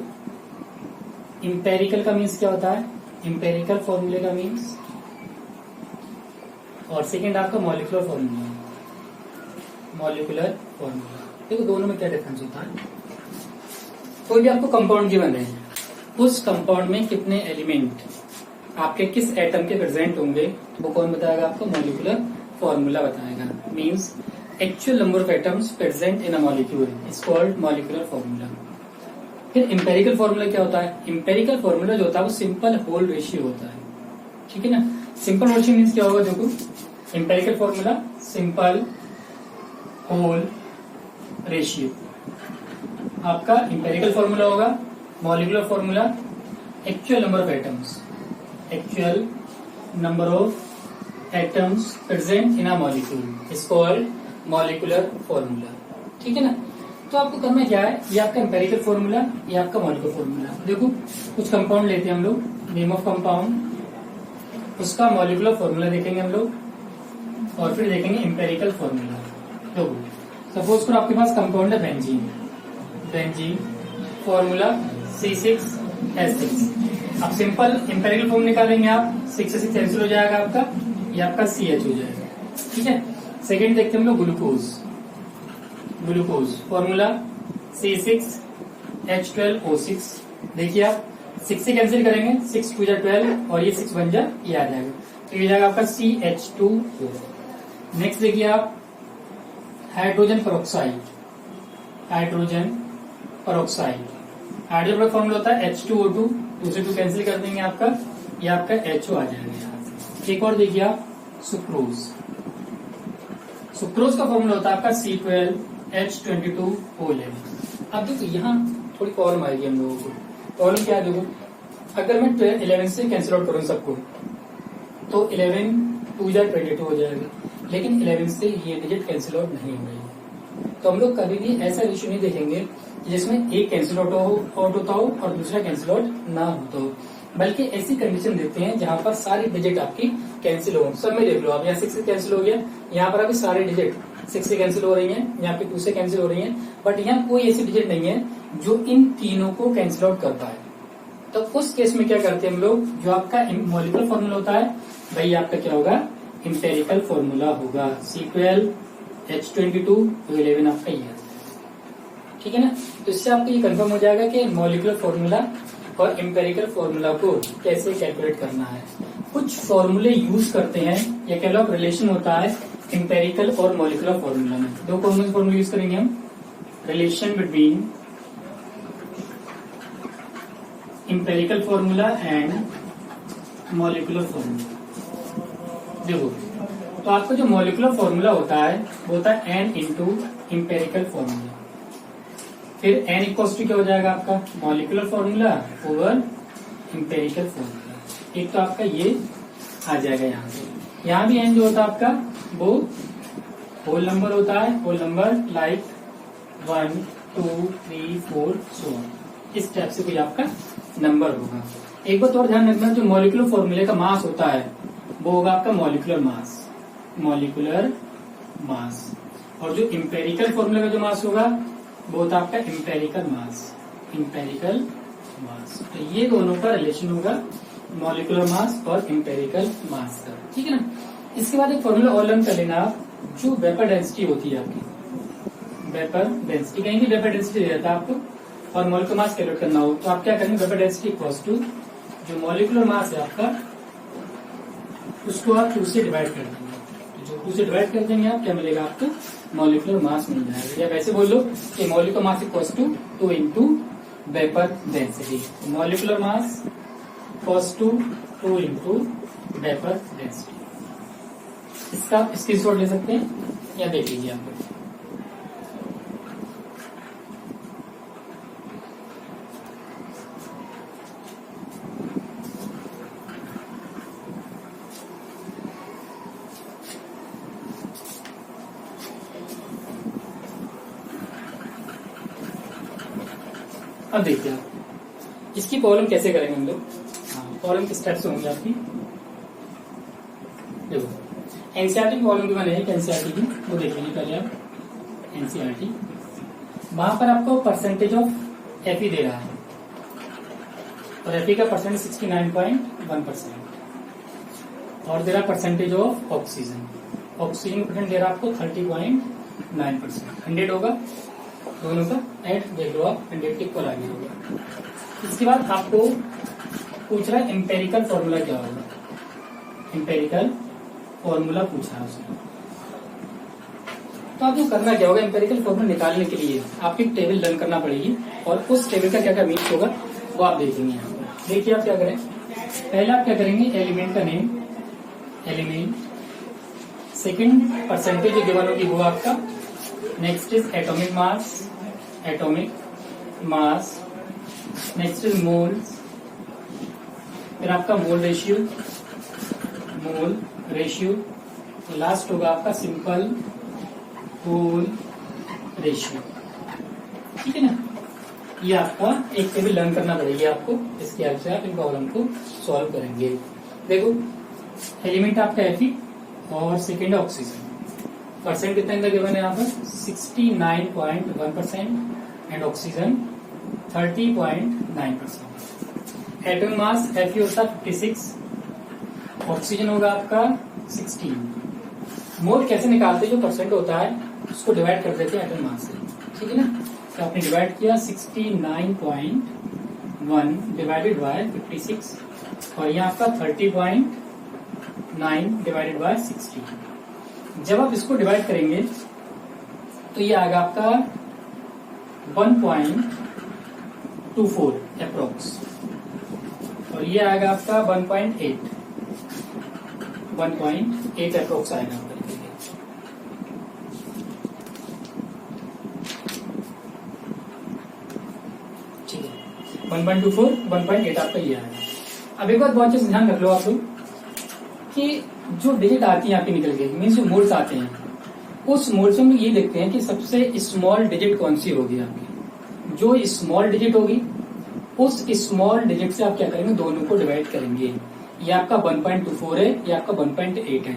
एम्पेरिकल का मीन्स क्या होता है, एम्पेरिकल फॉर्मूले का मीन्स, और सेकेंड आपका मॉलिक्यूलर फॉर्मूला, मॉलिक्यूलर फॉर्मूला। देखो दोनों में क्या डिफरेंस होता है। कोई भी आपको कंपाउंड गिवन है, उस कंपाउंड में कितने एलिमेंट आपके किस एटम के प्रेजेंट होंगे वो कौन बताएगा आपको? मॉलिक्यूलर फॉर्मूला बताएगा। Means actual number of atoms present in a molecule is called molecular formula. फिर इंपेरिकल फॉर्मूला क्या होता है? इंपेरिकल फॉर्मूला जो होता है वो सिंपल होल रेशियो होता है, ठीक है ना। सिंपल रेशियो मीन्स क्या होगा? देखो empirical formula simple whole ratio, आपका इंपेरिकल फॉर्मूला होगा। Molecular formula actual number of atoms, actual number of atoms present in a molecule is called molecular formula, ठीक है ना। तो आपको करना क्या है, ये आपका इंपेरिकल फॉर्मूला, ये आपका मॉलिक्यूलर फॉर्मूला। देखो कुछ कंपाउंड लेते हैं हम लोग, नेम ऑफ कंपाउंड, उसका मॉलिक्यूलर फॉर्मूला देखेंगे हम लोग और फिर देखेंगे इंपेरिकल फॉर्मूला। देखो सपोज करो आपके पास कंपाउंड है बेंजीन, बेंजीन फॉर्मूला C6H6। अब सिंपल इंपेरिकल फॉर्म निकालेंगे आप, 6 से 6 कैंसिल हो जाएगा आपका, ये आपका CH हो जाएगा, ठीक है। सेकेंड देखते हैं हम लोग ग्लूकोज, ग्लूकोज फॉर्मूला C6H12O6। देखिए आप 6 से कैंसिल करेंगे, 6 2 जा 12 और ये 6 बन जा, ये आ जाएगा, तो ये जाएगा आपका CH2O। नेक्स्ट देखिए आप hydrogen peroxide, hydrogen peroxide, hydrogen formula होता है H2O2, 2 से 2 कैंसिल कर देंगे आपका, ये आपका HO आ जाएगा यहाँ। एक और देखिए आप सुक्रोज, सुक्रोज का फॉर्मूला होता है आपका C12H22O11। अब देखो यहाँ थोड़ी प्रॉब्लम आएगी हम लोगों को। प्रॉब्लम क्या है? देखो अगर मैं 11 से कैंसिल आउट करूँ सबको तो 11 2 जा 22 हो जाएगा, लेकिन 11 से ये डिजिट कैंसिल आउट नहीं हो रही है। तो हम लोग कभी भी ऐसा रेशियो नहीं देखेंगे जिसमें एक कैंसिल आउट होता हो और दूसरा कैंसिल आउट ना होता हो, बल्कि ऐसी कंडीशन देते हैं जहां पर सारी डिजिट आपकी कैंसिल हो। सब में देख लो आप, यहाँ 6 से कैंसिल हो गया, यहाँ पर अभी सारी डिजिट 6 से कैंसिल हो रही है, यहाँ पे 2 से कैंसिल हो रही है, बट यहाँ कोई ऐसी डिजिट नहीं है जो इन तीनों को कैंसिल आउट कर पाए। तो उस केस में क्या करते हैं हम लोग, जो आपका मॉलिक्यूलर फॉर्मूला होता है भाई आपका क्या होगा? इंपेरिकल फॉर्मूला होगा C12H22O11 आपका ये, ठीक है ना। तो इससे आपको ये कंफर्म हो जाएगा कि मॉलिक्यूलर फॉर्मूला और इंपेरिकल फॉर्मूला को कैसे कैलकुलेट करना है। कुछ फॉर्मूले यूज करते हैं, या कह लो आप रिलेशन होता है इंपेरिकल और मॉलिक्यूलर फॉर्मूला में। दो कौन से फॉर्मूले यूज करेंगे हम? Relation between empirical formula and molecular formula. देखो तो आपका जो मॉलिक्यूलर फॉर्मूला होता है वो होता है n इंटू इंपेरिकल फॉर्मूला। फिर n इक्वल्स टू क्या हो जाएगा आपका? Molecular formula over empirical formula. एक तो आपका ये आ जाएगा यहाँ पे। यहाँ भी n जो होता है आपका वो होल नंबर होता है, होल नंबर लाइक 1 2 3 4 सो इस टाइप से कोई आपका नंबर होगा। एक बात और ध्यान रखना, जो मॉलिक्यूलर फॉर्मूले का मास होता है वो होगा आपका मॉलिक्यूलर मास, मॉलिक्यूलर मास। और जो इंपेरिकल फॉर्मूले का जो मास होगा वो होता है आपका इंपेरिकल मास, इंपेरिकल मास। तो ये दोनों का रिलेशन होगा मॉलिक्यूलर मास और इंपेरिकल मास का, ठीक है ना। इसके बाद एक फॉर्मूला और लर्न कर लेना आप, जो वेपर डेंसिटी होती है आपकी, वेपर डेंसिटी, कहीं भी वेपर डेंसिटी दे जाता है आपको और मॉलिक्यूलर मास कैलकुलेट करना हो तो आप क्या करेंगे? वेपर डेंसिटी इक्वल्स टू जो मॉलिक्यूलर मास है आपका उसको आप 2 से डिवाइड कर देंगे। जो 2 से डिवाइड कर देंगे आप क्या मिलेगा? आपको मॉलिक्यूलर मास मिल जाएगा। या वैसे बोल लो कि molecular mass equals to 2 into vapour density. Molecular mass equals to 2 into vapour density. इसका स्क्रीनशॉट ले सकते हैं या देख लीजिए आप लोग। अब देखिए आप इसकी प्रॉब्लम कैसे करेंगे हम लोग। प्रॉब्लम किस टाइप से होंगे आपकी? देखो एनसीईआरटी की प्रॉब्लम भी बनेगी, एनसीईआरटी की वो देख लीजिए पहले आप। एनसीईआरटी वहां पर आपको परसेंटेज ऑफ एफई दे रहा है और एफई का परसेंटेज 69.1% और दे रहा percentage of oxygen, oxygen percent दे रहा आपको 30.9%। 100 होगा दोनों का ऐड देख लो आप, 100 के इक्वल आ गया होगा। इसके बाद आपको पूछ रहा है एम्पेरिकल फॉर्मूला क्या होगा, एम्पेरिकल फॉर्मूला पूछा है उसने। तो आपको करना क्या होगा, एम्पेरिकल फॉर्मूला निकालने के लिए आपको एक टेबल रन करना पड़ेगी और उस टेबल का क्या क्या मीन्स होगा वो आप देखेंगे यहाँ पर। देखिए आप क्या करें, पहले आप क्या करेंगे, एलिमेंट का नेम, एलिमेंट, सेकंड परसेंटेज जो गिवन होगी वो आपका, next is atomic mass, atomic mass, next is moles, फिर आपका mole ratio, mole ratio, last होगा आपका सिंपल मोल रेशियो। ठीक है ना, ये आपका एक टेबल लर्न करना पड़ेगी आपको, इसके हेल्प से आप इन प्रॉब्लम को सॉल्व करेंगे। देखो एलिमेंट आपका Fe और सेकेंड ऑक्सीजन, परसेंट कितना इनका गिवन है यहाँ पर 69.1% and oxygen 30.9%। Atomic mass Fe होता है 56, ऑक्सीजन होगा आपका 16। मोल कैसे निकालते हैं, जो परसेंट होता है उसको डिवाइड कर देते हैं एटॉमिक मास से, ठीक है ना। तो आपने डिवाइड किया 69.1 डिवाइडेड बाय 56 और यहाँ आपका 30.9 डिवाइडेड बाय 60। जब आप इसको डिवाइड करेंगे तो ये आएगा आपका 1.24 अप्रोक्स और ये आएगा आपका 1.8 अप्रोक्स आएगा आपका। ठीक है, 1.24 1.8 आपका ये आएगा। अब एक बात बहुत चीज ध्यान रख लो आप लोग कि जो डिजिट आती है आपकी निकल के, मीन्स जो मोल्स आते हैं, उस मोल्स में ये देखते हैं कि सबसे स्मॉल डिजिट कौन सी होगी आपकी। जो स्मॉल डिजिट होगी उस स्मॉल डिजिट से आप क्या करेंगे, दोनों को डिवाइड करेंगे। ये आपका 1.24 है, ये आपका 1.8 है।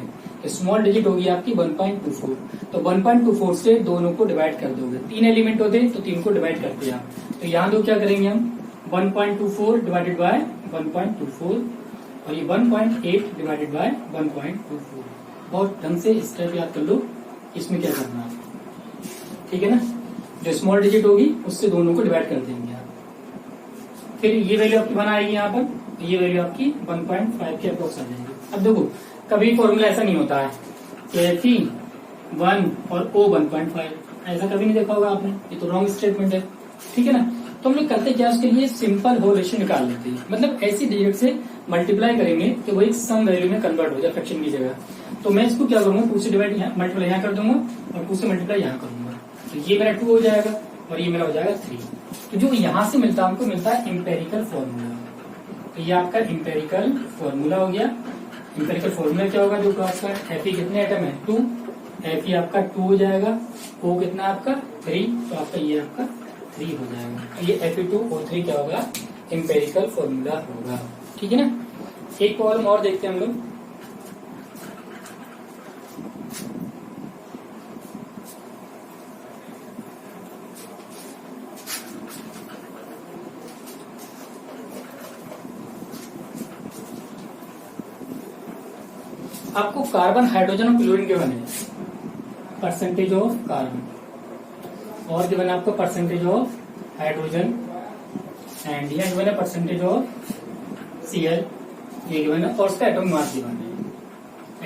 स्मॉल डिजिट होगी आपकी 1.24, तो 1.24 से दोनों को डिवाइड कर दोगे। 3 एलिमेंट होते हैं तो 3 को डिवाइड करते हैं आप। तो यहाँ दो क्या करेंगे हम, 1.24 डिवाइडेड बाय 1.24 और ये 1.8 डिवाइडेड बाय 1.24। बहुत ढंग से स्टेप याद कर लो, इसमें क्या करना है, ठीक है ना। जो स्मॉल डिजिट होगी उससे दोनों को डिवाइड कर देंगे आप। फिर ये वैल्यू आपकी 1 आएगी यहाँ पर, ये वैल्यू आपकी 1.5 के अप्रोक्स आ जाएगी। अब देखो कभी फॉर्मूला ऐसा नहीं होता है कि Fe 1 और O 1.5, ऐसा कभी नहीं देखा होगा आपने, ये तो रॉन्ग स्टेटमेंट है, ठीक है ना। तो हम लोग करते क्या, उसके लिए सिंपल होल रेशियो निकाल लेते हैं, मतलब ऐसी डिजिट से मल्टीप्लाई करेंगे कि वो एक सम वैल्यू में कन्वर्ट हो जाए फ्रैक्शन की जगह। तो मैं इसको क्या करूंगा, 2 से डिवाइड मल्टीप्लाई यहाँ कर दूंगा और 2 से मल्टीप्लाई यहाँ करूंगा, तो ये मेरा 2 हो जाएगा और ये मेरा हो जाएगा 3। तो जो यहाँ से मिलता है हमको मिलता है एम्पेरिकल फॉर्मूला। तो ये आपका एम्पेरिकल फॉर्मूला हो गया। एम्पेरिकल फॉर्मूला क्या होगा, जो आपका Fe कितने एटम है 2, Fe आपका 2 हो जाएगा, O कितना आपका 3, तो आपका ये आपका 3 हो जाएगा। तो ये Fe2O3 क्या होगा, एम्पेरिकल फॉर्मूला होगा, ठीक है ना। एक प्रॉब्लम और देखते हैं हम लोग। आपको कार्बन, हाइड्रोजन और क्लोरीन गिवन है, परसेंटेज ऑफ कार्बन, और गिवन है आपको परसेंटेज ऑफ हाइड्रोजन, एंड ये गिवन है परसेंटेज ऑफ Cl, ये गिवन है, और उसका एटॉमिक मास गिवन है,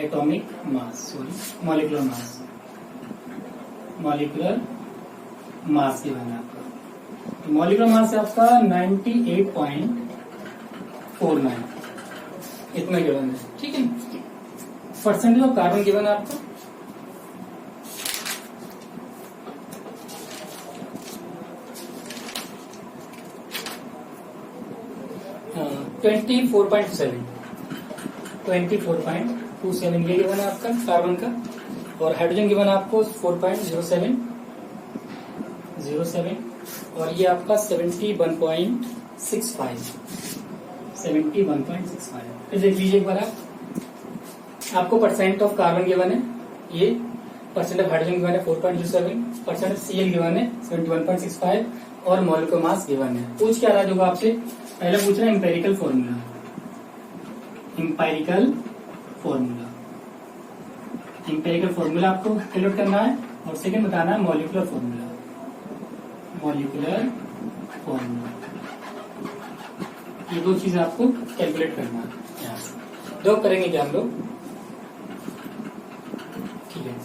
atomic mass sorry molecular mass, molecular mass given है आपका। तो मॉलिक्यूलर मास है आपका 98.49, इतना गिवन है, ठीक है। परसेंटेज ऑफ कार्बन गिवन है आपको 24.27 ये गिवन है आपका कार्बन का, और हाइड्रोजन गिवन है आपको 4.07 और ये आपका 71.65। फिर देख लीजिए एक बार आपको परसेंट ऑफ कार्बन गिवन है, ये परसेंट ऑफ हाइड्रोजन गिवन है 4.07, परसेंट ऑफ Cl गिवन है 71.65 और मॉलिक्यूलर मास गिवन है। पूछ क्या रहा, जो आपसे पहले पूछ रहा है एम्पेरिकल फॉर्मूला, एम्पेरिकल फॉर्मूला आपको कैलकुलेट करना है, और सेकंड बताना है मॉलिक्यूलर फॉर्मूला। Molecular formula. ये दो चीज आपको कैलकुलेट करना है यहाँ से। दो करेंगे क्या हम लोग, ठीक है।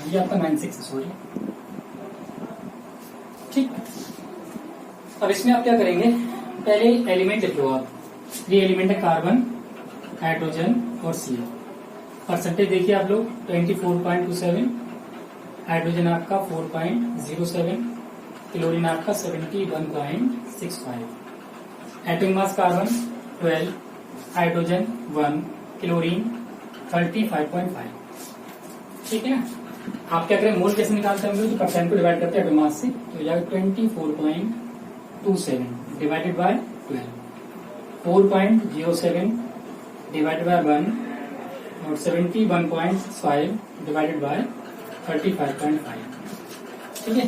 ये आपका 96 सॉरी, ठीक। अब इसमें आप क्या करेंगे, पहले एलिमेंट लिख लो आप। ये एलिमेंट है कार्बन, हाइड्रोजन और Cl। परसेंटेज देखिए आप लोग 24.27, हाइड्रोजन आपका 4.07, क्लोरीन आपका 71.65, atomic mass carbon 12, hydrogen 1, chlorine 35.5, ठीक है। आप क्या करें, मोल कैसे निकालते हैं हम लोग, तो परसेंट को डिवाइड करते हैं एटॉमिक मास से, तो जाएगा 24.27 डिवाइडेड बाय 12, 4.07 डिवाइडेड बाय 1 और 71.5 डिवाइडेड बाय 35.5, ठीक है।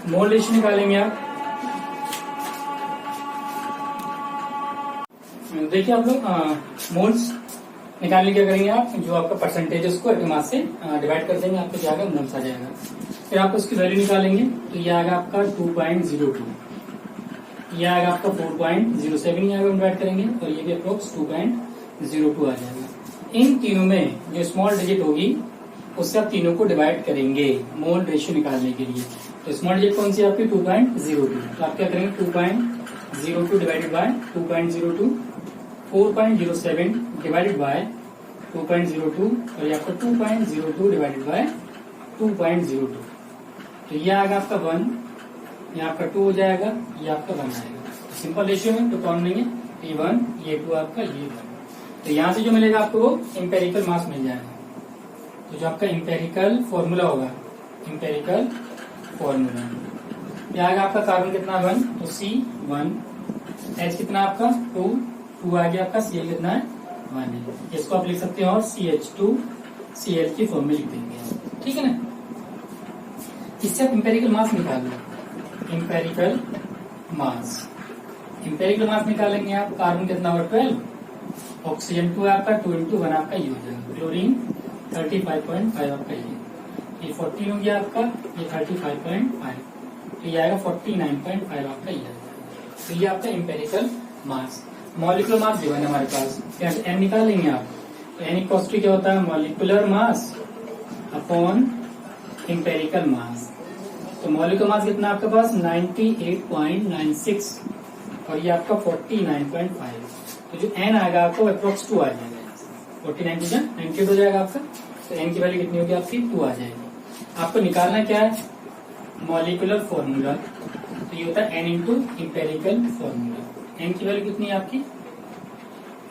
मोल रेशियो निकालेंगे आप। देखिए आप लोग मोल्स निकालने क्या करेंगे आप, जो आपका परसेंटेज है उसको एटॉमिक मास से डिवाइड कर देंगे, आपको क्या आएगा मोल्स आ जाएगा। फिर आप उसकी वैल्यू निकालेंगे, तो ये आएगा आपका 2.02, ये आएगा आपका 4.07, ये आएगा डिवाइड करेंगे, और ये भी अप्रोक्स 2.02 आ जाएगा। इन तीनों में जो स्मॉल डिजिट होगी उससे आप तीनों को डिवाइड करेंगे मोल रेशियो निकालने के लिए। तो स्मॉल डिजिट कौन सी आपकी 2.02, तो आप क्या करेंगे 2.02 डिवाइडेड बाय 2.02, 4.07 डिवाइडेड बाय 2.02 और ये आपका 2.02 डिवाइडेड बाय 2.02, तो ये आएगा आपका 1, ये आपका 2 हो जाएगा, ये आपका 1 आएगा। सिंपल रेशियो में तो कौन लेंगे, ये 1 ये 2 आपका ये 1, तो यहाँ से जो मिलेगा आपको वो एम्पेरिकल मास मिल जाएगा। तो जो आपका एम्पेरिकल फॉर्मूला होगा, एम्पेरिकल फॉर्मूला क्या आएगा आपका, कार्बन कितना 1, तो C1, H कितना आपका 2 आ गया आपका, Cl कितना है 1 है। इसको आप लिख सकते हैं और CH2Cl की फॉर्मूला लिख देंगे, ठीक है ना। इससे आप एम्पेरिकल मास निकाल लो, एम्पेरिकल मास निकालेंगे आप। कार्बन कितना होगा 12, ऑक्सीजन 2 आपका 2 × 1 आपका ये हो जाएगा, क्लोरीन 35.5 आपका ये 14 हो गया आपका, ये 35.5, तो ये आएगा 49.5 आपका ये। तो ये आपका एम्पेरिकल मास। मॉलिक्यूलर मास जो है हमारे पास, क्या एन निकाल लेंगे आप, तो एन इक्वल्स टू क्या होता है, मॉलिक्यूलर मास अपॉन एम्पेरिकल मास। तो मॉलिक्यूलर मास कितना आपके पास 98.96 और ये आपका 49.5, तो जो एन आएगा आपको अप्रोक्स 2 आ जाएगा, 49 98 हो जाएगा आपका, तो एन की वैल्यू कितनी होगी आपकी 2 आ जाएगी। आपको निकालना क्या है, मॉलिक्यूलर फॉर्मूला, तो ये होता है n into empirical formula. N की वैल्यू कितनी है आपकी,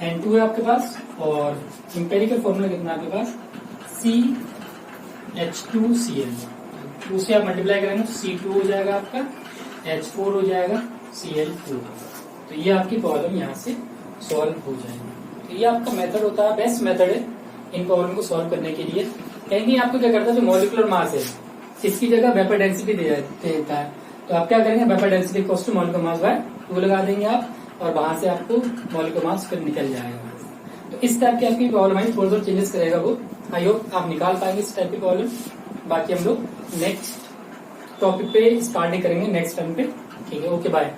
N2 है आपके पास, और एम्पेरिकल फॉर्मूला कितना है आपके पास CH2Cl, 2 से आप मल्टीप्लाई करेंगे तो C2 हो जाएगा आपका, H4 हो जाएगा, Cl2, तो ये आपकी प्रॉब्लम यहाँ से सॉल्व हो जाएगी। तो ये आपका मेथड होता है, बेस्ट मेथड है इन प्रॉब्लम को सॉल्व करने के लिए। कहीं आपको क्या करता है, जो मॉलिक्यूलर मास है इसकी जगह वेपर डेंसिटी दे देता है, तो आप क्या करेंगे, vapour density equals to molecular mass by 2 लगा देंगे आप, और वहां से आपको मॉलिक्यूलर मास फिर निकल जाएगा। तो इस टाइप की आपकी प्रॉब्लम है, थोड़ा चेंजेस करेगा वो। आई होप आप निकाल पाएंगे इस टाइप की प्रॉब्लम। बाकी हम लोग नेक्स्ट टॉपिक पे स्टार्ट करेंगे नेक्स्ट टाइम पे, ठीक है। Okay bye.